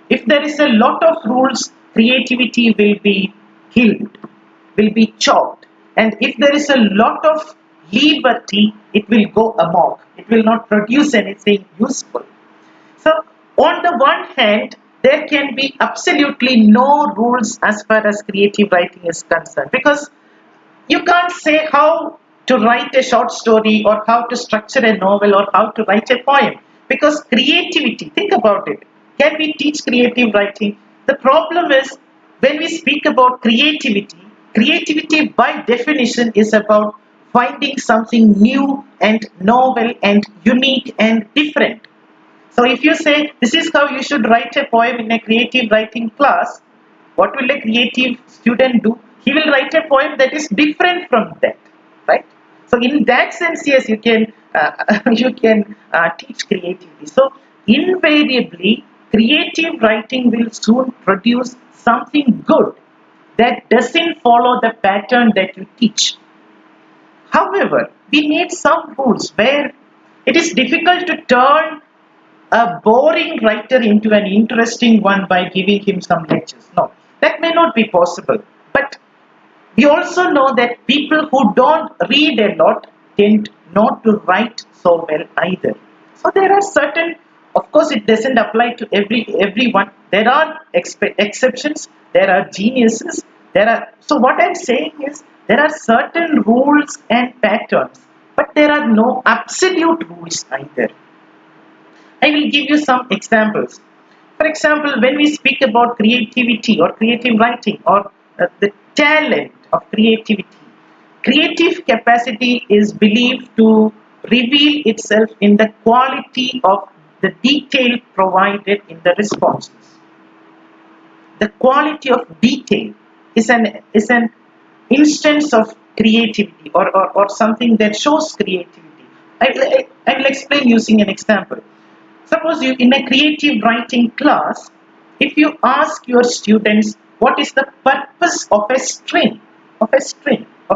If there is a lot of rules, creativity will be killed, will be chopped. And if there is a lot of liberty, it will go amok. It will not produce anything useful. So, on the one hand, there can be absolutely no rules as far as creative writing is concerned, because you can't say how to write a short story or how to structure a novel or how to write a poem, because creativity, think about it, can we teach creative writing? The problem is, when we speak about creativity, creativity by definition is about finding something new and novel and unique and different. So if you say this is how you should write a poem in a creative writing class, what will a creative student do? He will write a poem that is different from that, right? So in that sense, yes, you can you can teach creativity. So invariably, creative writing will soon produce something good that doesn't follow the pattern that you teach. However, we need some rules where it is difficult to turn a boring writer into an interesting one by giving him some lectures. No, that may not be possible. But we also know that people who don't read a lot tend not to write so well either. So there are certain, of course, it doesn't apply to everyone. There are exceptions. There are geniuses. There are. So what I'm saying is there are certain rules and patterns, but there are no absolute rules either. I will give you some examples. For example, when we speak about creativity or creative writing or the talent of creativity, creative capacity is believed to reveal itself in the quality of the detail provided in the responses. The quality of detail is an instance of creativity or something that shows creativity. I will explain using an example. Suppose you in a creative writing class, if you ask your students what is the purpose of a string, of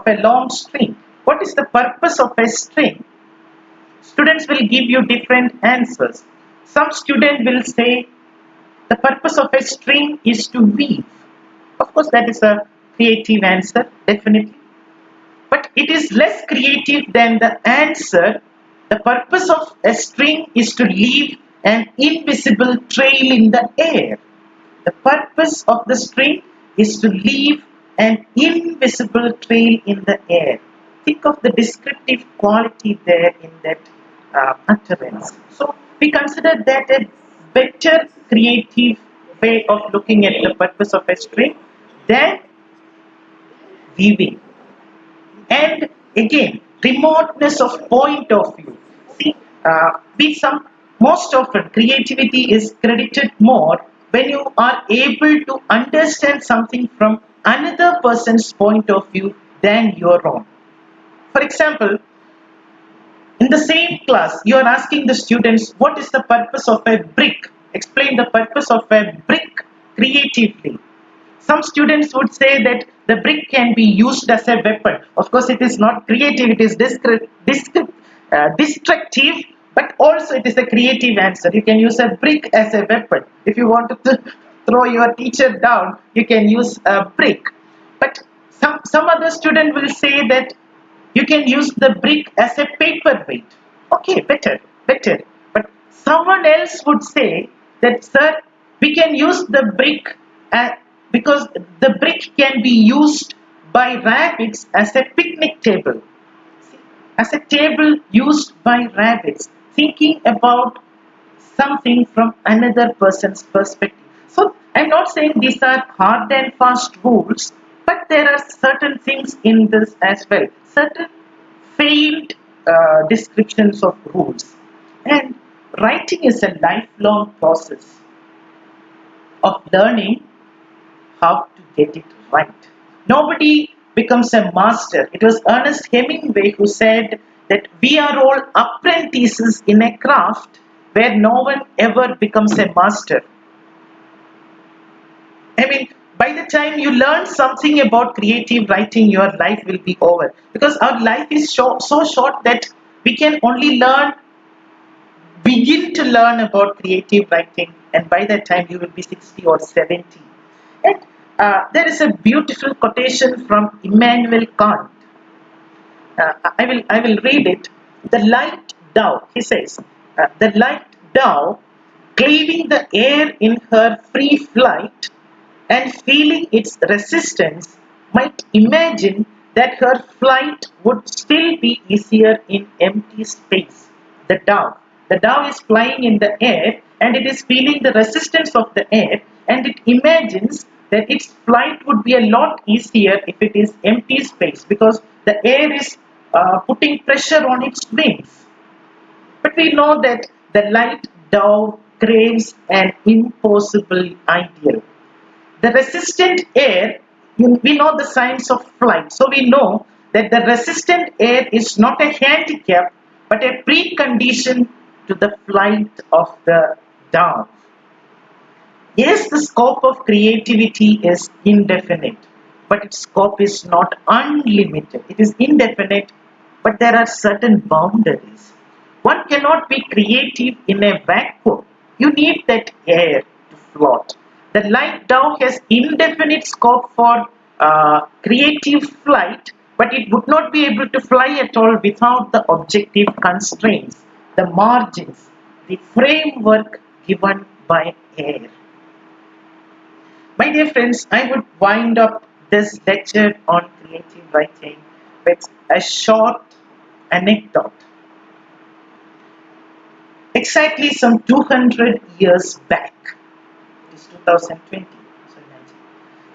a long string, what is the purpose of a string? Students will give you different answers. Some student will say the purpose of a string is to weave. Of course, that is a creative answer, definitely. But it is less creative than the answer. The purpose of a string is to leave an invisible trail in the air. The purpose of the string is to leave an invisible trail in the air. Think of the descriptive quality there in that utterance. So we consider that a better creative way of looking at the purpose of a string than weaving. And again, remoteness of point of view. See, most often creativity is credited more when you are able to understand something from another person's point of view than your own. For example, in the same class, you are asking the students, what is the purpose of a brick? Explain the purpose of a brick creatively. Some students would say that the brick can be used as a weapon. Of course, it is not creative, it is destructive, but also it is a creative answer. You can use a brick as a weapon. If you want to throw your teacher down, you can use a brick. But some other student will say that you can use the brick as a paperweight. Okay, better. But someone else would say that, sir, we can use the brick because the brick can be used by rabbits as a picnic table. As a table used by rabbits, thinking about something from another person's perspective. So I'm not saying these are hard and fast rules, but there are certain things in this as well. Certain failed descriptions of rules. And writing is a lifelong process of learning how to get it right. Nobody becomes a master. It was Ernest Hemingway who said that we are all apprentices in a craft where no one ever becomes a master. I mean, By the time you learn something about creative writing, your life will be over. Because our life is so short that we can only begin to learn about creative writing, and by that time you will be 60 or 70. And there is a beautiful quotation from Immanuel Kant. I will read it. The light dove, he says, the light dove, cleaving the air in her free flight and feeling its resistance, might imagine that her flight would still be easier in empty space. The dove. The dove is flying in the air and it is feeling the resistance of the air, and it imagines that its flight would be a lot easier if it is empty space, because the air is putting pressure on its wings. But we know that the light dove craves an impossible ideal. The resistant air, we know the science of flight. So we know that the resistant air is not a handicap, but a precondition to the flight of the dove. Yes, the scope of creativity is indefinite, but its scope is not unlimited. It is indefinite, but there are certain boundaries. One cannot be creative in a vacuum. You need that air to float. The light dove has indefinite scope for creative flight, but it would not be able to fly at all without the objective constraints, the margins, the framework given by air. My dear friends, I would wind up this lecture on creative writing with a short anecdote. Exactly some 200 years back, it is 2020, so imagine,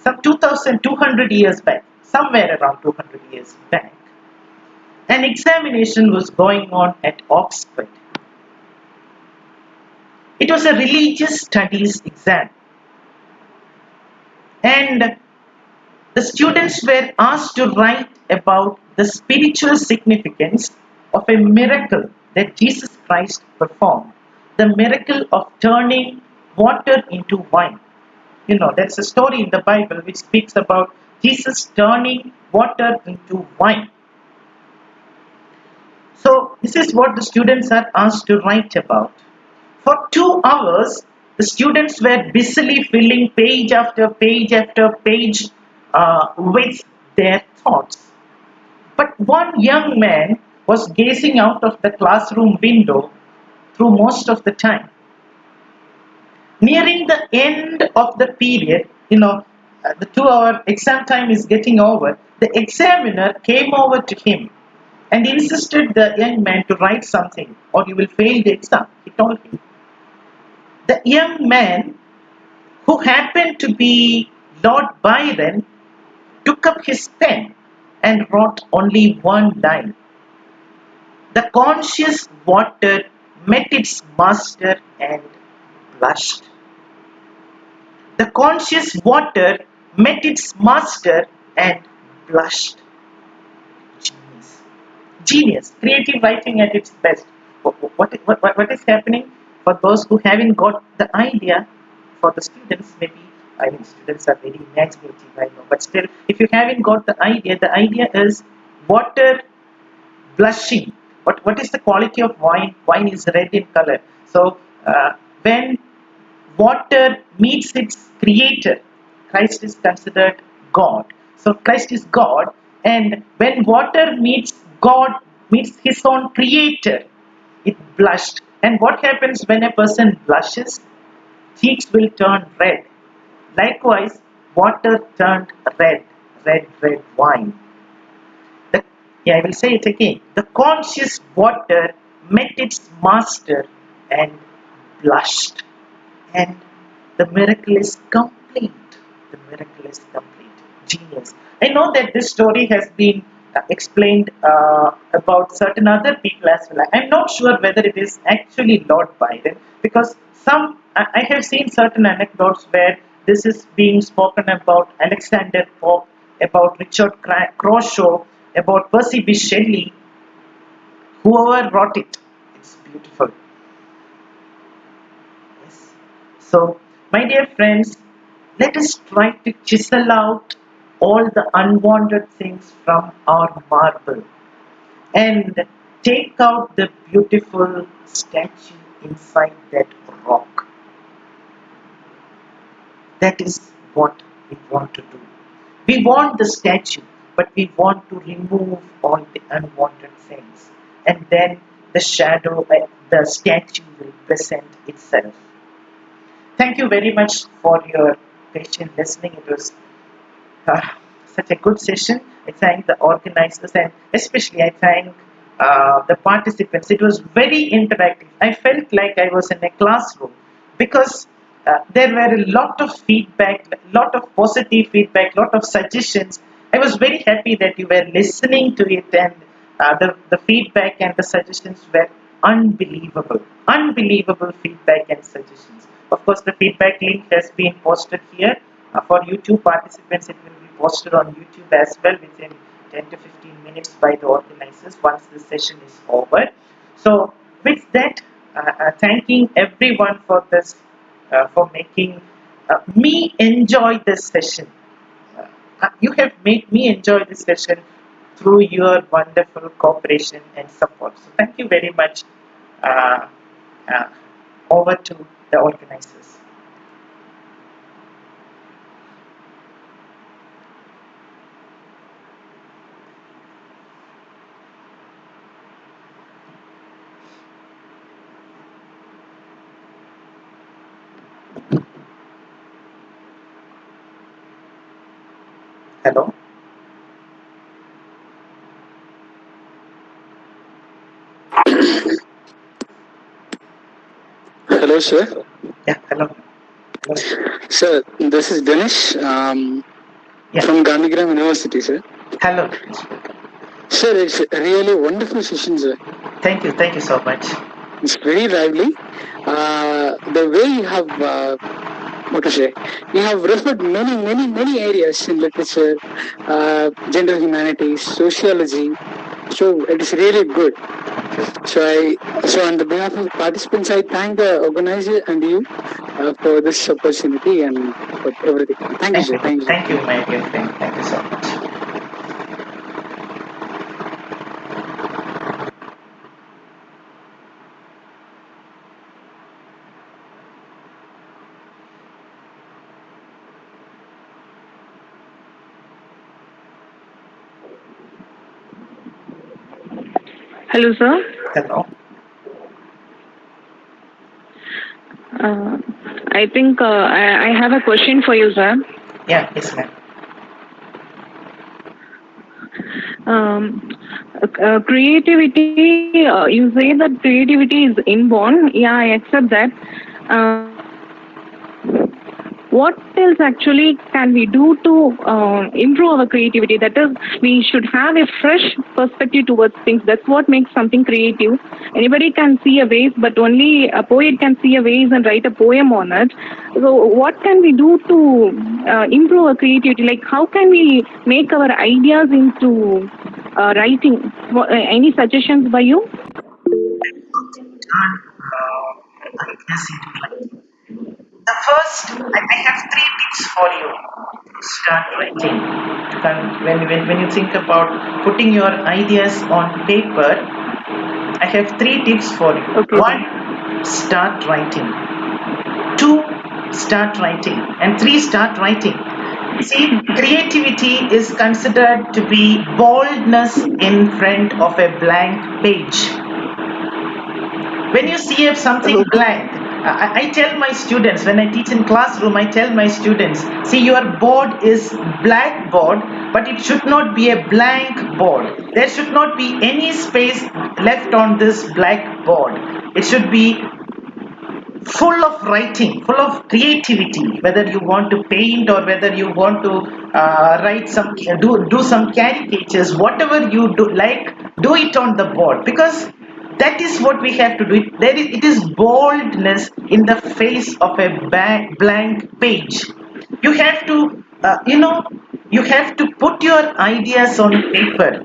some 2,200 years back, somewhere around 200 years back, an examination was going on at Oxford. It was a religious studies exam, and the students were asked to write about the spiritual significance of a miracle that Jesus Christ performed, the miracle of turning water into wine. You know, there's a story in the Bible which speaks about Jesus turning water into wine. So, this is what the students are asked to write about. For 2 hours, the students were busily filling page after page after page with their thoughts. But one young man was gazing out of the classroom window through most of the time. Nearing the end of the period, the 2 hour exam time is getting over, the examiner came over to him and insisted the young man to write something or you will fail the exam, he told him. The young man, who happened to be Lord Byron, took up his pen and wrote only one line. The conscious water met its master and blushed. The conscious water met its master and blushed. Genius. Genius. Creative writing at its best. What is happening for those who haven't got the idea? For the students, maybe, I mean, students are very imaginative, I know, but still, if you haven't got the idea is water blushing. What is the quality of wine? Wine is red in color. So when water meets its creator, Christ is considered God. So Christ is God, and when water meets God, meets his own creator, it blushed. And what happens when a person blushes? Cheeks will turn red. Likewise, water turned red wine. I will say it again. The conscious water met its master and blushed. And the miracle is complete. The miracle is complete. Genius. I know that this story has been explained about certain other people as well. I'm not sure whether it is actually Lord Byron, because I have seen certain anecdotes where this is being spoken about Alexander Pope, about Richard Croshaw, about Percy Bysshe Shelley. Whoever wrote it, it's beautiful. Yes. So, my dear friends, let us try to chisel out all the unwanted things from our marble and take out the beautiful statue inside that rock. That is what we want to do. We want the statue, but we want to remove all the unwanted things. And then the shadow, the statue will present itself. Thank you very much for your patient listening. It was such a good session. I thank the organizers and especially I thank the participants. It was very interactive. I felt like I was in a classroom because there were a lot of feedback, a lot of positive feedback, a lot of suggestions. I was very happy that you were listening to it and the feedback and the suggestions were unbelievable. Unbelievable feedback and suggestions. Of course, the feedback link has been posted here. For YouTube participants, it will be posted on YouTube as well within 10 to 15 minutes by the organizers once the session is over. So, with that, thanking everyone for this, for making me enjoy this session. You have made me enjoy this session through your wonderful cooperation and support. So, thank you very much. Uh, uh, Over to the organizers. Hello. Hello, sir. Yeah, hello. Hello. Sir, this is Dinesh from Gandhigram University, sir. Hello. Sir, it's a really wonderful session, sir. Thank you so much. It's very lively. The way you have, you have referred many areas in literature, general humanities, sociology. So it is really good. So on the behalf of the participants, I thank the organizer and you for this opportunity and for everything. Thank you, sir. Thank you, my dear friend. Thank you so much. Hello, sir. Hello. I think I have a question for you, sir. Yeah, yes, ma'am. Creativity, you say that creativity is inborn. Yeah, I accept that. What else actually can we do to improve our creativity? That is, we should have a fresh perspective towards things. That's what makes something creative. Anybody can see a vase, but only a poet can see a vase and write a poem on it. So what can we do to improve our creativity? Like, how can we make our ideas into writing? Any suggestions by you? The first, I have 3 tips for you to start writing. When you think about putting your ideas on paper, I have 3 tips for you. Okay. 1, start writing. 2, start writing. And 3, start writing. See, creativity is considered to be boldness in front of a blank page. When you see something blank, I tell my students, when I teach in classroom, I tell my students, see, your board is blackboard, but it should not be a blank board. There should not be any space left on this blackboard. It should be full of writing, full of creativity, whether you want to paint or whether you want to write some, do some caricatures, whatever you do, do it on the board, because that is what we have to do. It is boldness in the face of a blank page. You have to, you have to put your ideas on paper.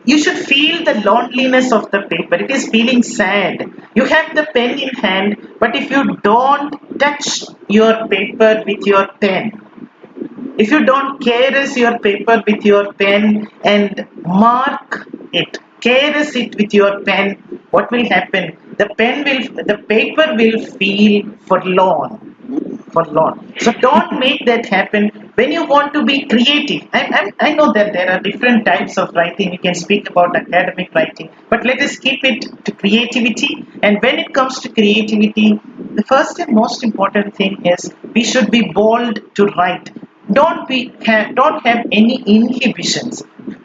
You should feel the loneliness of the paper. It is feeling sad. You have the pen in hand, but if you don't touch your paper with your pen, if you don't caress your paper with your pen and mark it, caress it with your pen, what will happen? The paper will feel forlorn. So don't make that happen when you want to be creative. I know that there are different types of writing. We can speak about academic writing, but let us keep it to creativity. And when it comes to creativity, the first and most important thing is we should be bold to write. Don't have any inhibitions.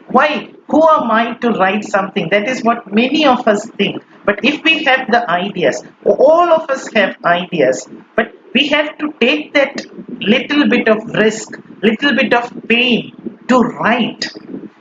Why? Who am I to write something? That is what many of us think. But if we have the ideas, all of us have ideas, but we have to take that little bit of risk, little bit of pain to write.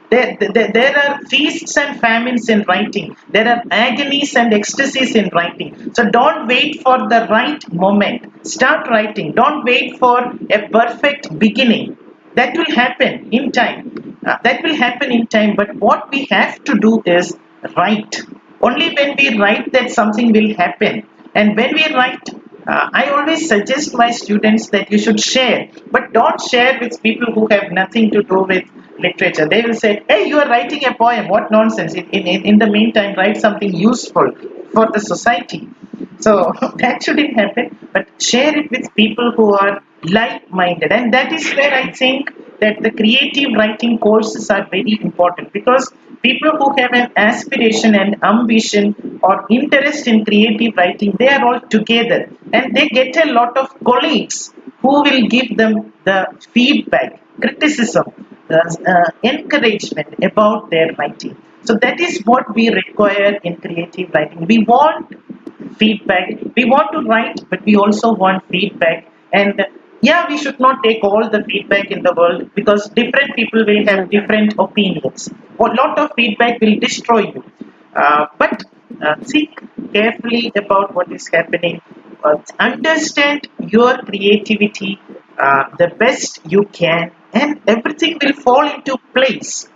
There are feasts and famines in writing. There are agonies and ecstasies in writing. So don't wait for the right moment. Start writing. Don't wait for a perfect beginning. That will happen in time. That will happen in time. But what we have to do is write. Only when we write that something will happen. And when we write, I always suggest my students that you should share, but don't share with people who have nothing to do with literature. They will say, hey, you are writing a poem, what nonsense. In the meantime, write something useful for the society. So that shouldn't happen, but share it with people who are like-minded. And that is where I think that the creative writing courses are very important, because people who have an aspiration and ambition or interest in creative writing, they are all together and they get a lot of colleagues who will give them the feedback, criticism, encouragement about their writing. So that is what we require in creative writing. We want feedback. We want to write, but we also want feedback. And yeah, we should not take all the feedback in the world, because different people will have different opinions. A lot of feedback will destroy you. But think carefully about what is happening. Understand your creativity the best you can, and everything will fall into place.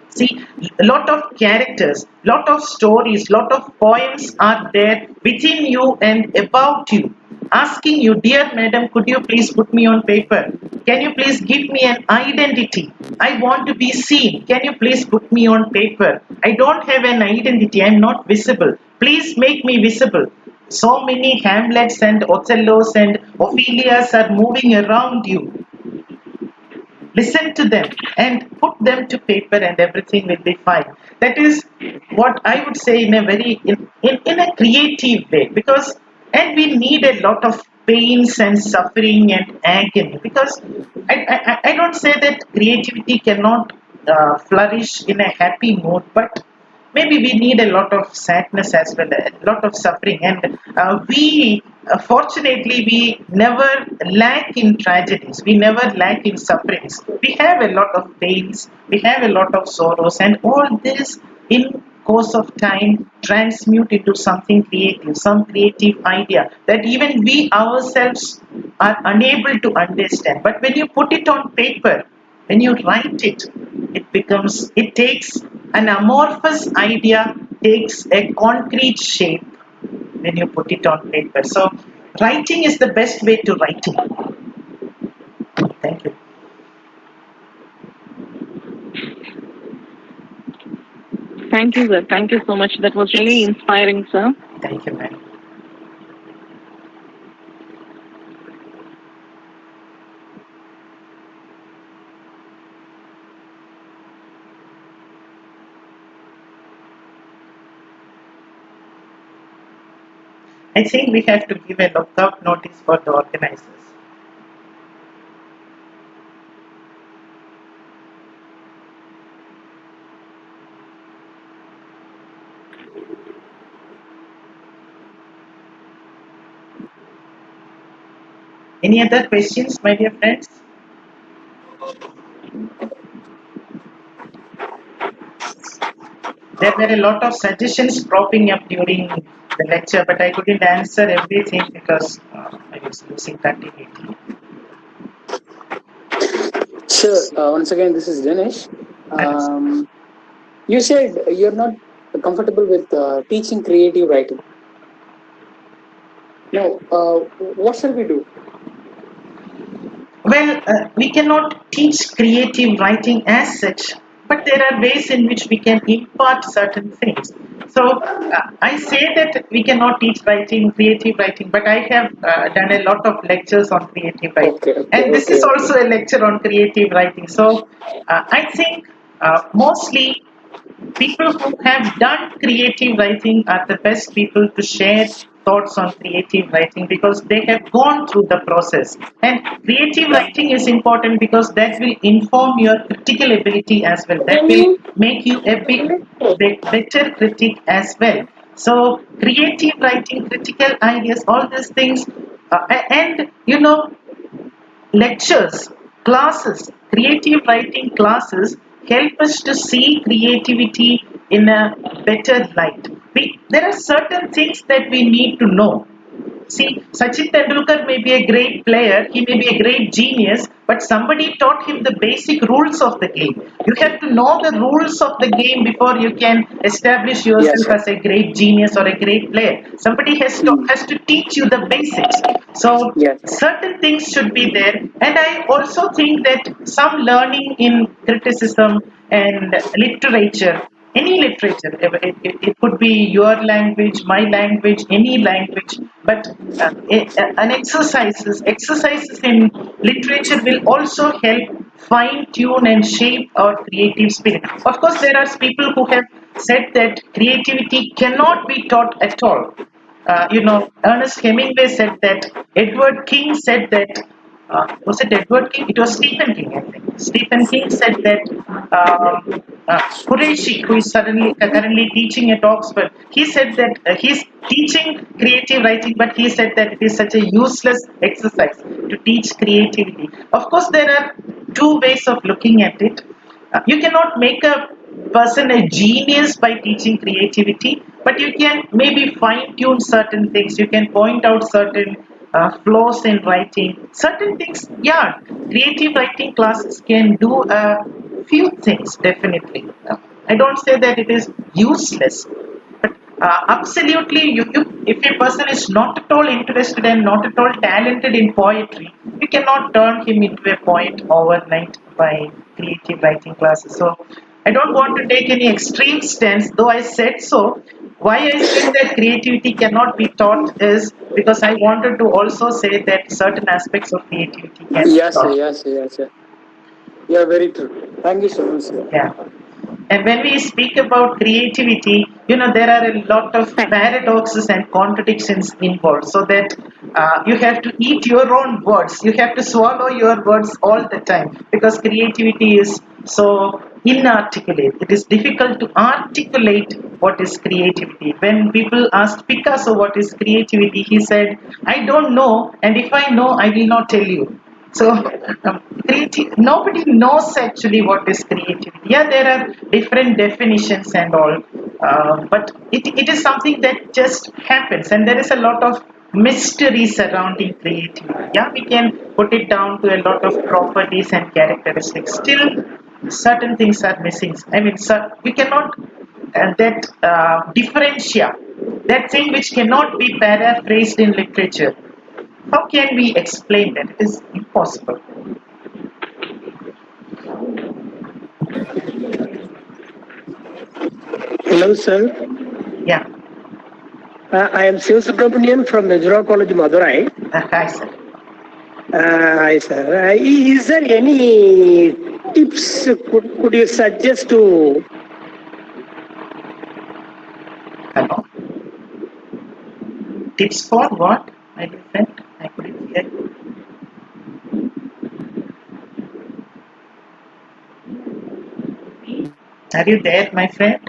See, a lot of characters, lot of stories, lot of poems are there within you and about you, asking you, dear madam, could you please put me on paper? Can you please give me an identity? I want to be seen. Can you please put me on paper? I don't have an identity. I'm not visible. Please make me visible. So many Hamlets and Othellos and Ophelias are moving around you. Listen to them and put them to paper, and everything will be fine. That is what I would say in a very in a creative way, because and we need a lot of pains and suffering and agony, because I don't say that creativity cannot flourish in a happy mood, but maybe we need a lot of sadness as well, a lot of suffering. And we fortunately we never lack in tragedies, we never lack in sufferings. We have a lot of pains, we have a lot of sorrows, and all this in course of time transmute into something creative, some creative idea that even we ourselves are unable to understand. But when you put it on paper, when you write it, it takes an amorphous idea, takes a concrete shape when you put it on paper. So writing is the best way to writing. Thank you. Thank you, sir. Thank you so much. That was really inspiring, sir. Thank you, ma'am. I think we have to give a lookout notice for the organizers. Any other questions, my dear friends? There were a lot of suggestions cropping up during the lecture, but I couldn't answer everything because I was losing continuity. Sure. Once again, this is Dinesh. You said you're not comfortable with teaching creative writing. Now, what shall we do? Well, we cannot teach creative writing as such, but there are ways in which we can impart certain things. So, I say that we cannot teach writing, creative writing, but I have done a lot of lectures on creative writing, Okay, okay, and this okay, is okay. also a lecture on creative writing. So, I think mostly people who have done creative writing are the best people to share thoughts on creative writing because they have gone through the process. And creative Yeah. writing is important because that will inform your critical ability as well. That will make you a better critic as well. So, creative writing, critical ideas, all these things, and lectures, classes, creative writing classes help us to see creativity in a better light. There are certain things that we need to know. See, Sachin Tendulkar may be a great player, he may be a great genius, but somebody taught him the basic rules of the game. You have to know the rules of the game before you can establish Yes, yourself sir. as a great genius or a great player. Somebody has to teach you the basics. So, Yes. certain things should be there, and I also think that some learning in criticism and literature, any literature, it could be your language, my language, any language, but an exercises in literature will also help fine tune and shape our creative spirit. Of course, there are people who have said that creativity cannot be taught at all. Ernest Hemingway said that. Edward King said that. Was it Edward King? It was Stephen King, I think. Stephen King said that. Qureshi, who is currently teaching at Oxford, he said that he's teaching creative writing, but he said that it is such a useless exercise to teach creativity. Of course, there are two ways of looking at it. You cannot make a person a genius by teaching creativity, but you can maybe fine tune certain things. You can point out certain flaws in writing. Certain things, yeah, creative writing classes can do a few things, definitely. I don't say that it is useless, but absolutely, if a person is not at all interested and not at all talented in poetry, you cannot turn him into a poet overnight by creative writing classes. So, I don't want to take any extreme stance, though I said so. Why I said that creativity cannot be taught is because I wanted to also say that certain aspects of creativity can be Yes, sir. taught. Yes, sir. Yes, sir. Yeah, very true. Thank you so much, sir. Yeah. And when we speak about creativity, there are a lot of paradoxes and contradictions involved. So that you have to eat your own words. You have to swallow your words all the time because creativity is so inarticulate. It is difficult to articulate what is creativity. When people asked Picasso what is creativity, he said, I don't know, and if I know, I will not tell you. So, nobody knows actually what is creativity. Yeah, there are different definitions and all, but it is something that just happens, and there is a lot of mystery surrounding creativity. Yeah, we can put it down to a lot of properties and characteristics. Still, certain things are missing. I mean, we cannot that differentia, that thing which cannot be paraphrased in literature. How can we explain that? It is impossible. Hello, sir. Yeah. I am Shiv Subramanian from Najra College, Madurai. Hi, sir. Hi, sir. Is there any tips could you suggest to? Hello. Tips for what, my dear friend? I couldn't hear you. Are you there, my friend?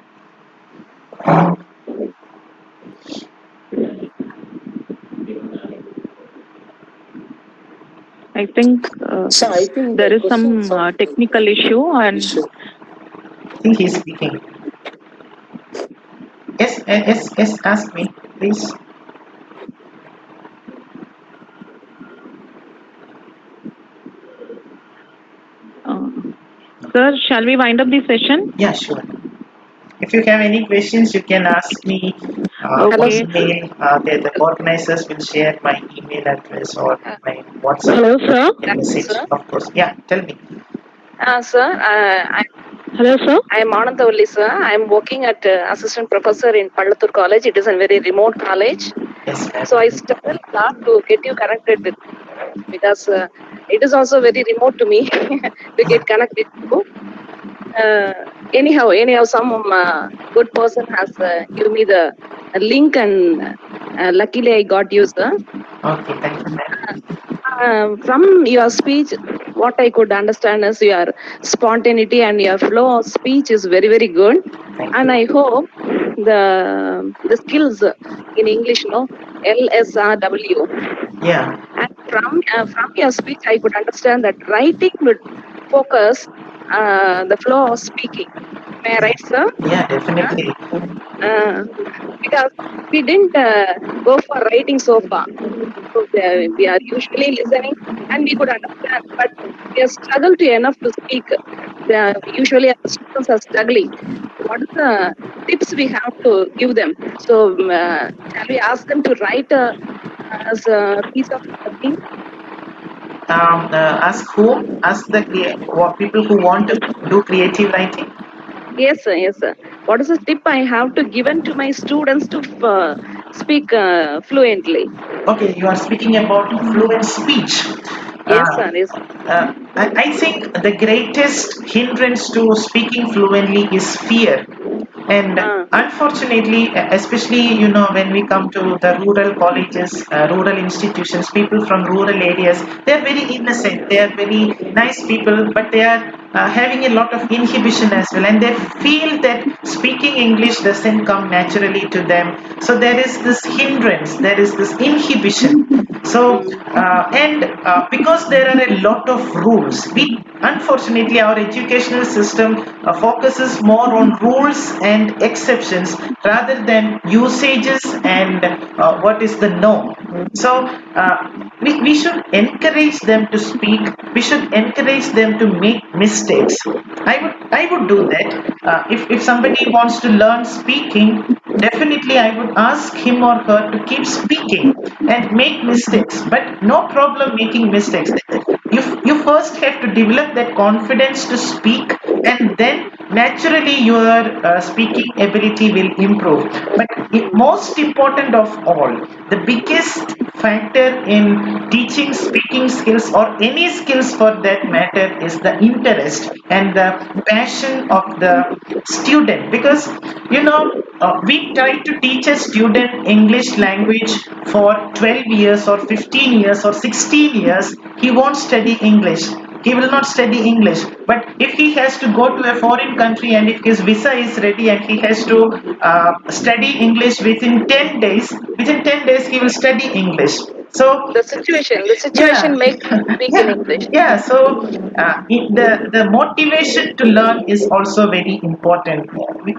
I think So I think there the is some questions are technical issue, and issue. I think he's speaking. Yes, ask me, please. sir, shall we wind up the session? Yeah, sure. If you have any questions, you can ask me Okay. email. The organizers will share my email address or my WhatsApp Hello, sir. message. Of course. Yeah, tell me. Sir, hello, sir. I am Anandavalli, sir. I am working at assistant professor in Pallatur College. It is a very remote college. Yes, ma'am. So I struggle a lot to get you connected with, because it is also very remote to me to get connected to. Anyhow, some good person has given me the link, and luckily I got you, sir. Okay, thank you, ma'am. From your speech, what I could understand is your spontaneity and your flow of speech is very, very good. Thank And you. I hope the skills in English, LSRW. Yeah. And from your speech, I could understand that writing would focus the flow of speaking. Am I right, sir? Yeah, definitely. Because we didn't go for writing so far. So we are usually listening and we could understand, but we are struggled to enough to speak. Usually our students are struggling. What are the tips we have to give them? So shall we ask them to write as a piece of thing? Ask whom? Ask the people who want to do creative writing. Yes, sir. Yes, sir. What is the tip I have to given to my students to speak fluently? Okay, you are speaking about fluent speech. Yes, sir. Yes. I think the greatest hindrance to speaking fluently is fear. And unfortunately, especially when we come to the rural colleges, rural institutions, people from rural areas, they are very innocent. They are very nice people, but they are having a lot of inhibition as well, and they feel that speaking English doesn't come naturally to them. So there is this hindrance, there is this inhibition. So because there are a lot of rules, unfortunately our educational system focuses more on rules and exceptions rather than usages and what is the norm. So we should encourage them to speak. We should encourage them to make mistakes. I would do that. If somebody wants to learn speaking, definitely I would ask him or her to keep speaking and make mistakes, but no problem making mistakes. You first have to develop that confidence to speak, and then naturally your speaking ability will improve. But most important of all, the biggest factor in teaching speaking skills or any skills for that matter is the interest and the passion of the student. Because we try to teach a student English language for 12 years or 15 years or 16 years, he won't study English. He will not study English. But if he has to go to a foreign country and if his visa is ready and he has to study English within 10 days, he will study English. So the situation makes speak in English. Yeah, so the motivation to learn is also very important.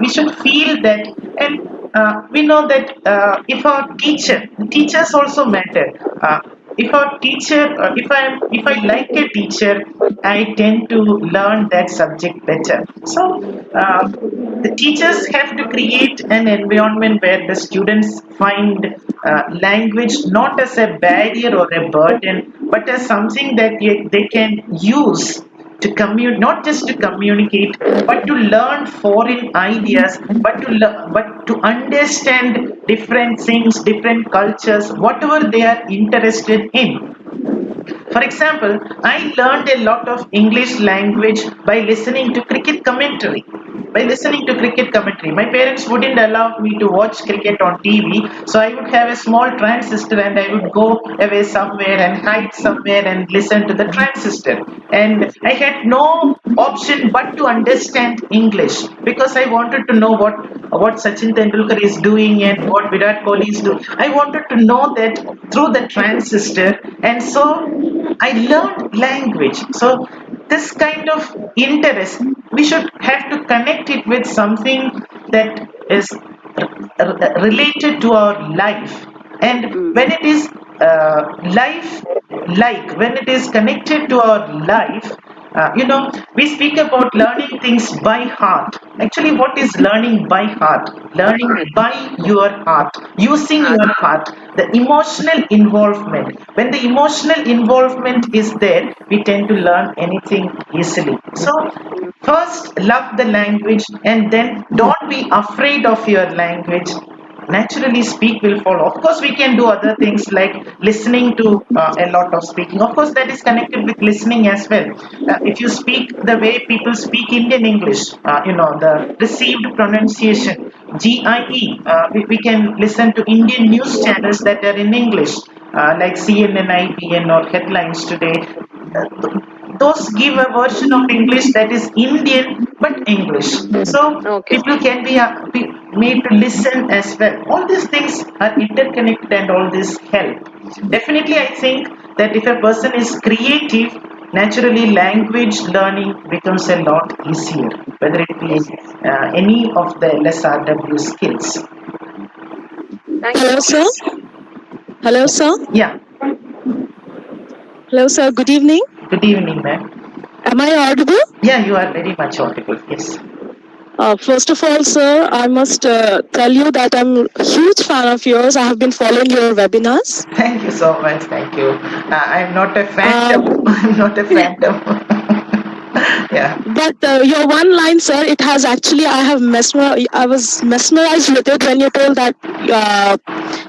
We should feel that, and we know that if our teachers also matter. If our teacher, if I like a teacher, I tend to learn that subject better. So the teachers have to create an environment where the students find language not as a barrier or a burden, but as something that they can use to communicate, not just to communicate, but to learn foreign ideas, but to understand different things, different cultures, whatever they are interested in. For example, I learned a lot of English language by listening to cricket commentary. My parents wouldn't allow me to watch cricket on TV, so I would have a small transistor and I would go away somewhere and hide somewhere and listen to the transistor. And I had no option but to understand English because I wanted to know what Sachin Tendulkar is doing and what Virat Kohli is doing. I wanted to know that through the transistor, and so I learned language. So this kind of interest, we should have to connect it with something that is related to our life. And when it is when it is connected to our life, We speak about learning things by heart. Actually, what is learning by heart? Learning by your heart, using your heart, the emotional involvement. When the emotional involvement is there, we tend to learn anything easily. So, first, love the language, and then don't be afraid of your language. Naturally, speak will follow. Of course, we can do other things like listening to a lot of speaking. Of course, that is connected with listening as well. If you speak the way people speak Indian English, the received pronunciation, GIE, we can listen to Indian news channels that are in English, like CNN, IBN, or Headlines Today. Those give a version of English that is Indian but English. So people can be made to listen as well. All these things are interconnected and all this help. Definitely, I think that if a person is creative, naturally language learning becomes a lot easier, whether it be any of the LSRW skills. Hello, sir. Hello, sir. Yeah. Hello, sir. Good evening. Good evening, ma'am. Am I audible? Yeah, you are very much audible. Yes. First of all, sir, I must tell you that I'm a huge fan of yours. I have been following your webinars. Thank you so much. Thank you. I'm not a phantom. I'm not a phantom. Yeah. But your one line, sir, it has actually, I was mesmerized with it when you told that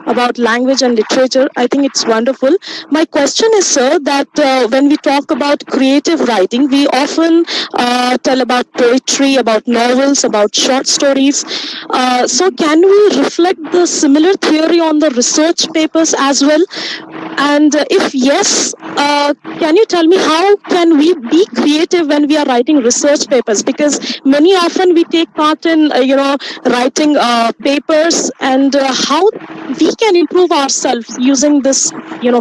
about language and literature. I think it's wonderful. My question is, sir, that when we talk about creative writing, we often tell about poetry, about novels, about short stories. So can we reflect the similar theory on the research papers as well? And if yes, can you tell me how can we be creative when we are writing research papers? Because many often we take part in, writing papers, and how we can improve ourselves using this,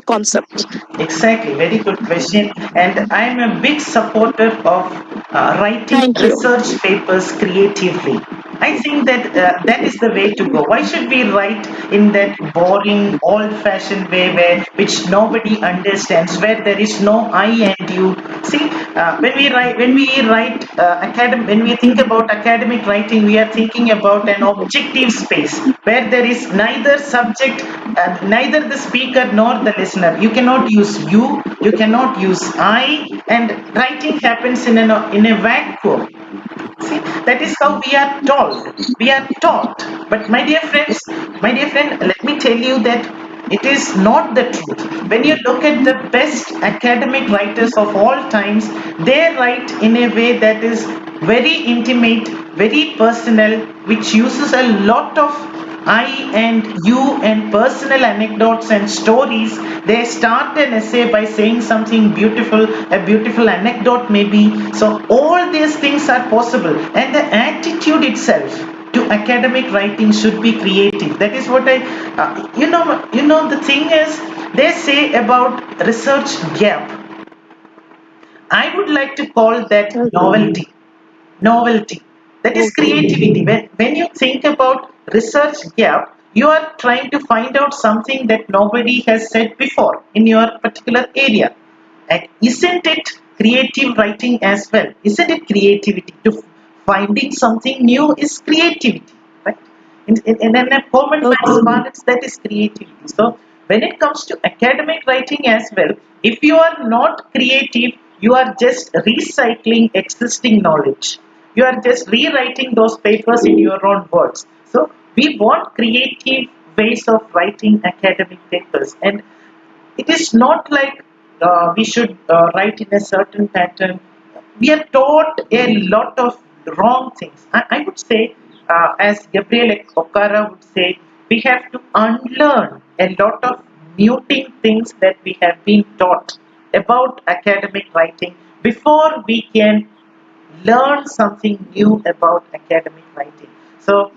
concept. Exactly, very good question. And I'm a big supporter of writing research papers creatively. I think that that is the way to go. Why should we write in that boring, old-fashioned way which nobody understands, where there is no I and you? See, when we think about academic writing, we are thinking about an objective space where there is neither subject, neither the speaker nor the listener. You cannot use you cannot use I, and writing happens in a vacuum. See, that is how we are told. We are taught. But my dear friend, let me tell you that it is not the truth. When you look at the best academic writers of all times, they write in a way that is very intimate, very personal, which uses a lot of I and you and personal anecdotes and stories. They start an essay by saying something beautiful, a beautiful anecdote maybe. So all these things are possible, and the attitude itself to academic writing should be creative. That is what the thing is, they say about research gap. I would like to call that novelty. That is creativity. When you think about research gap, you are trying to find out something that nobody has said before in your particular area. And isn't it creative writing as well? Isn't it creativity? To finding something new is creativity, right? In a common man's parlance, that is creativity. So when it comes to academic writing as well, if you are not creative, you are just recycling existing knowledge. You are just rewriting those papers in your own words. So we want creative ways of writing academic papers, and it is not like we should write in a certain pattern. We are taught a lot of wrong things. I would say, as Gabriel Okara would say, we have to unlearn a lot of muting things that we have been taught about academic writing before we can learn something new about academic writing. So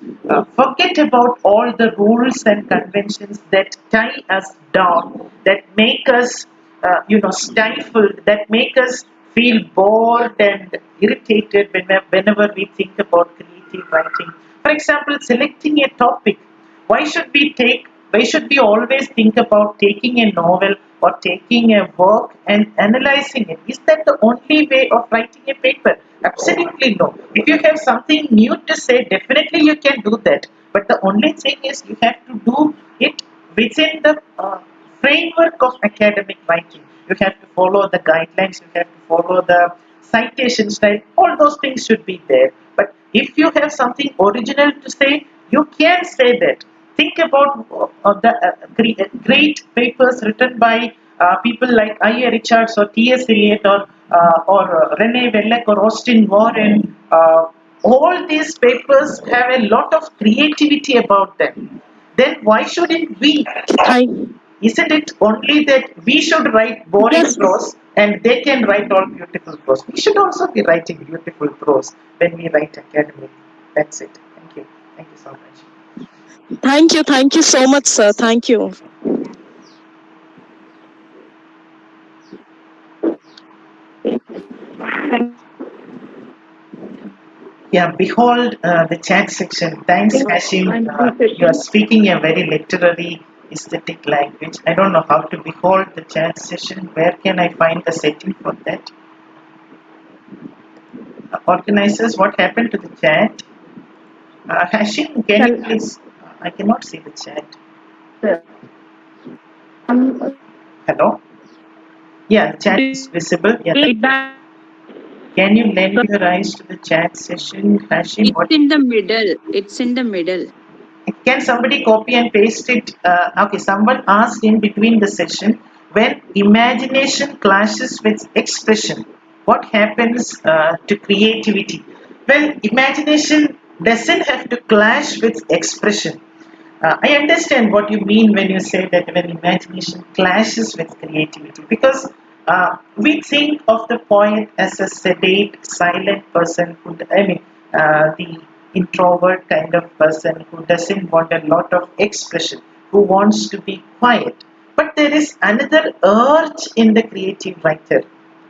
forget about all the rules and conventions that tie us down, that make us, stifled, that make us feel bored and irritated whenever we think about creative writing. For example, selecting a topic. Why should we take Why should we always think about taking a novel or taking a work and analyzing it? Is that the only way of writing a paper? Absolutely no. If you have something new to say, definitely you can do that. But the only thing is you have to do it within the framework of academic writing. You have to follow the guidelines, you have to follow the citation style, all those things should be there. But if you have something original to say, you can say that. Think about the great papers written by people like I.A. Richards or T.S. Eliot or Rene Welleck or Austin Warren. All these papers have a lot of creativity about them. Then why shouldn't we? Thank, Isn't it only that we should write boring yes, prose and they can write all beautiful prose? We should also be writing beautiful prose when we write academic. That's it. Thank you. Thank you so much. thank you so much, sir. Thank you. Yeah, behold the chat section. Thanks, Hashim. You are speaking a very literary, aesthetic language. I don't know how to behold the chat session. Where can I find the setting for that? Organizers, what happened to the chat? Hashim, can you please? I cannot see the chat. Hello? Yeah, the chat is visible. Yeah. Can you lend your eyes to the chat session, Hashim? It's in the middle. It's in the middle. Can somebody copy and paste it? Okay, someone asked in between the session, when imagination clashes with expression, what happens to creativity? Well, imagination doesn't have to clash with expression. I understand what you mean when you say that when imagination clashes with creativity, because we think of the poet as a sedate, silent person who, the introvert kind of person who doesn't want a lot of expression, who wants to be quiet. But there is another urge in the creative writer.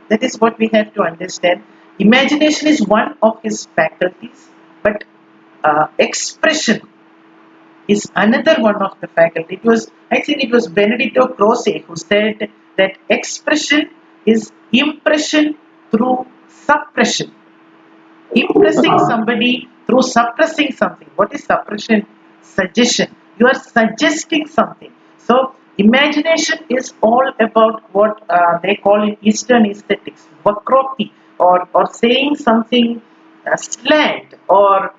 That is what we have to understand. Imagination is one of his faculties, but expression is another one of the faculty. I think it was Benedetto Croce who said that expression is impression through suppression. Impressing somebody through suppressing something. What is suppression? Suggestion. You are suggesting something. So imagination is all about what they call in Eastern aesthetics, vakrokti, or saying something slant or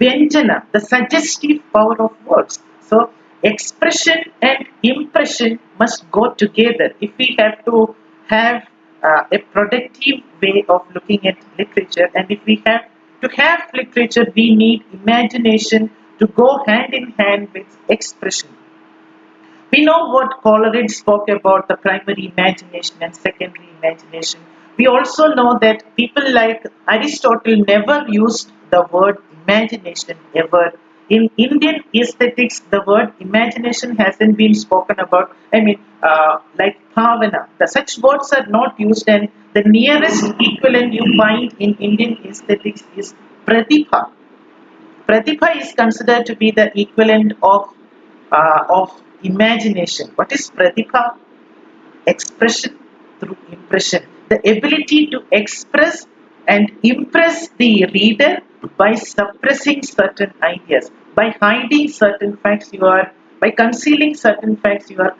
vyanjana, the suggestive power of words. So expression and impression must go together if we have to have a productive way of looking at literature, and if we have to have literature, we need imagination to go hand in hand with expression. We know what Coleridge spoke about, the primary imagination and secondary imagination. We also know that people like Aristotle never used the word imagination ever. In Indian aesthetics, the word imagination hasn't been spoken about. Like bhavana. Such words are not used, and the nearest equivalent you find in Indian aesthetics is pratibha. Pratibha is considered to be the equivalent of imagination. What is pratibha? Expression through impression. The ability to express and impress the reader by suppressing certain ideas, by hiding certain facts by concealing certain facts you are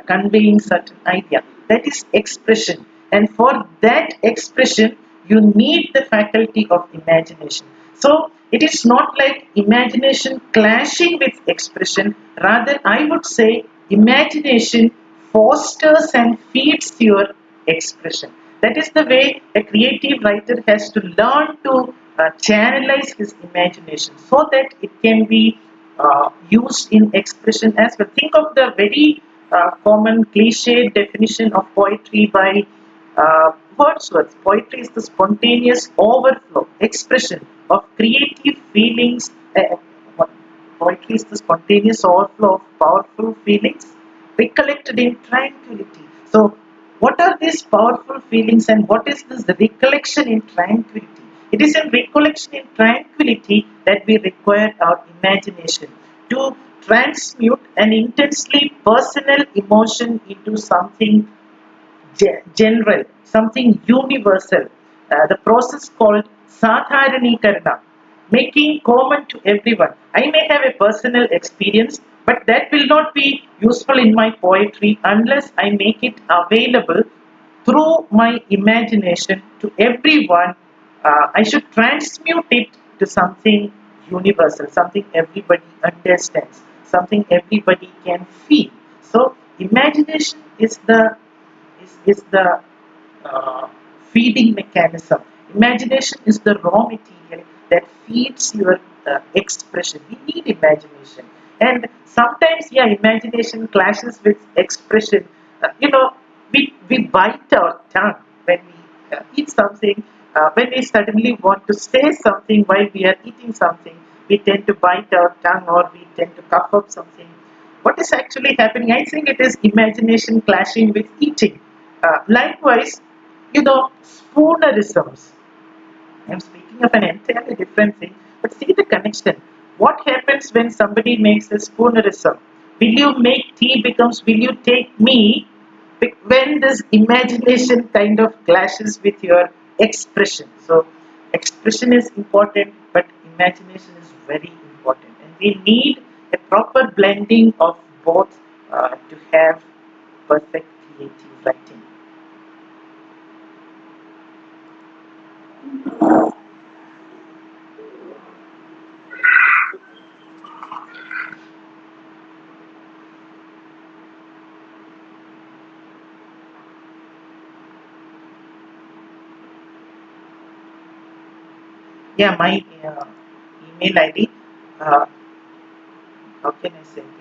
conveying certain idea. That is expression. And for that expression, you need the faculty of imagination. So it is not like imagination clashing with expression. Rather, I would say imagination fosters and feeds your expression. That is the way a creative writer has to learn to channelize his imagination so that it can be used in expression as well. Think of the very common cliche definition of poetry by Wordsworth. Poetry is the spontaneous overflow, expression of creative feelings. Poetry is the spontaneous overflow of powerful feelings recollected in tranquility. So, what are these powerful feelings and what is this recollection in tranquility? It is in recollection in tranquility that we require our imagination to transmute an intensely personal emotion into something general, something universal. The process called Sadharanikarana, making common to everyone. I may have a personal experience, but that will not be useful in my poetry unless I make it available through my imagination to everyone. I should transmute it to something universal, something everybody understands, something everybody can feel. So, imagination is the uh, feeding mechanism. Imagination is the raw material that feeds your expression. We need imagination, and sometimes, yeah, imagination clashes with expression. We bite our tongue when we eat something. When we suddenly want to say something while we are eating something, we tend to bite our tongue or we tend to cough up something. What is actually happening? I think it is imagination clashing with eating. Likewise, spoonerisms. I'm speaking of an entirely different thing, but see the connection. What happens when somebody makes a spoonerism? Will you make tea becomes will you take me? When this imagination kind of clashes with your expression. So, expression is important, but imagination is very important, and we need a proper blending of both to have perfect creative writing. Yeah, my email ID. Uh, how can I send it?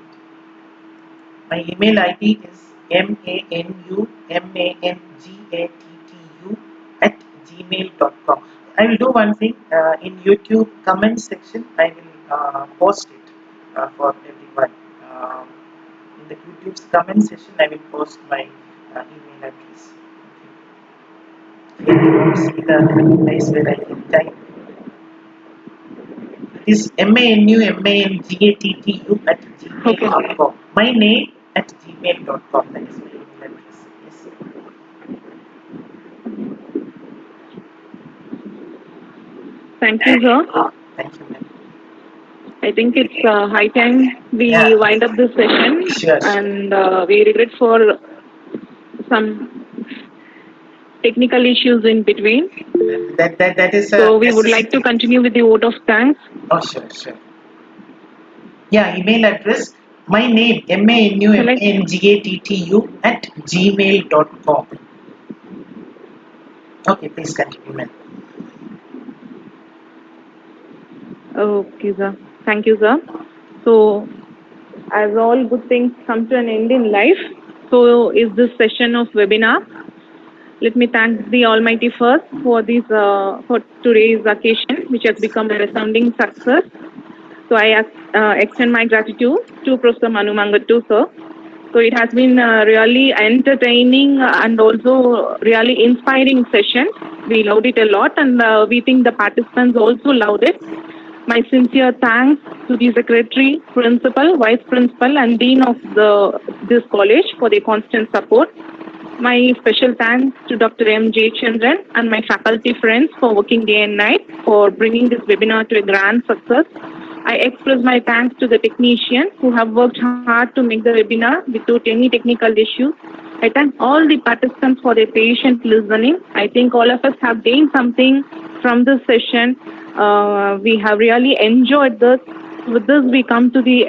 My email ID is manumangattu@gmail.com. I will do one thing in YouTube comment section. I will post it for everyone. In the YouTube's comment section, I will post my email address. Okay. If you want to see the place where I can type, is Okay. manumangattu@gmail.com. My name at gmail.com. That is my email address. Yes. Thank you, sir. Thank you, ma'am. I think it's high time we Yeah, wind up this session, sure. and we regret for some technical issues in between. That is a So we would like to necessity. continue with the vote of thanks. Oh, sure. Yeah, email address. My name Select. manumangattu@gmail.com. Okay, please continue, ma'am. Okay, sir. Thank you, sir. So, as all good things come to an end in life, so is this session of webinar. Let me thank the Almighty first for this for today's occasion, which has become a resounding success. So I extend my gratitude to Professor Manu Mangattu, sir. So it has been really entertaining and also really inspiring session. We loved it a lot, and we think the participants also loved it. My sincere thanks to the secretary, principal, vice principal, and dean of this college for their constant support. My special thanks to Dr. M Jayachandran and my faculty friends for working day and night for bringing this webinar to a grand success. I express my thanks to the technicians who have worked hard to make the webinar without any technical issues. I thank all the participants for their patient listening. I think all of us have gained something from this session. We have really enjoyed this. With this, we come to the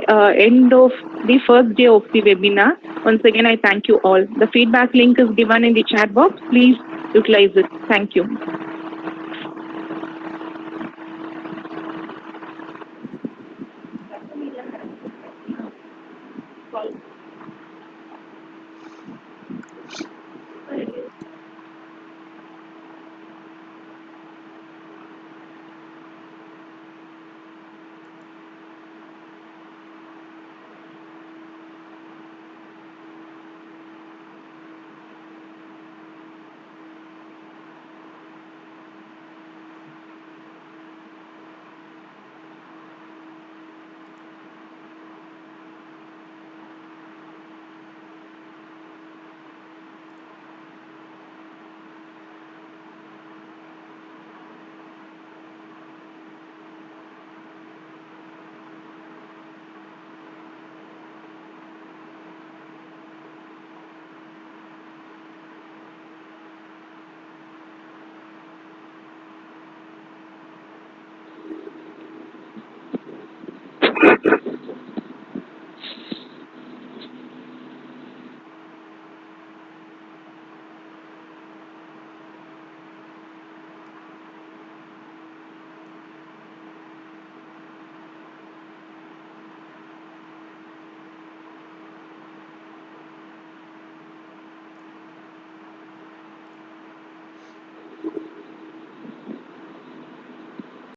end of the first day of the webinar. Once again, I thank you all. The feedback link is given in the chat box. Please utilize it. Thank you.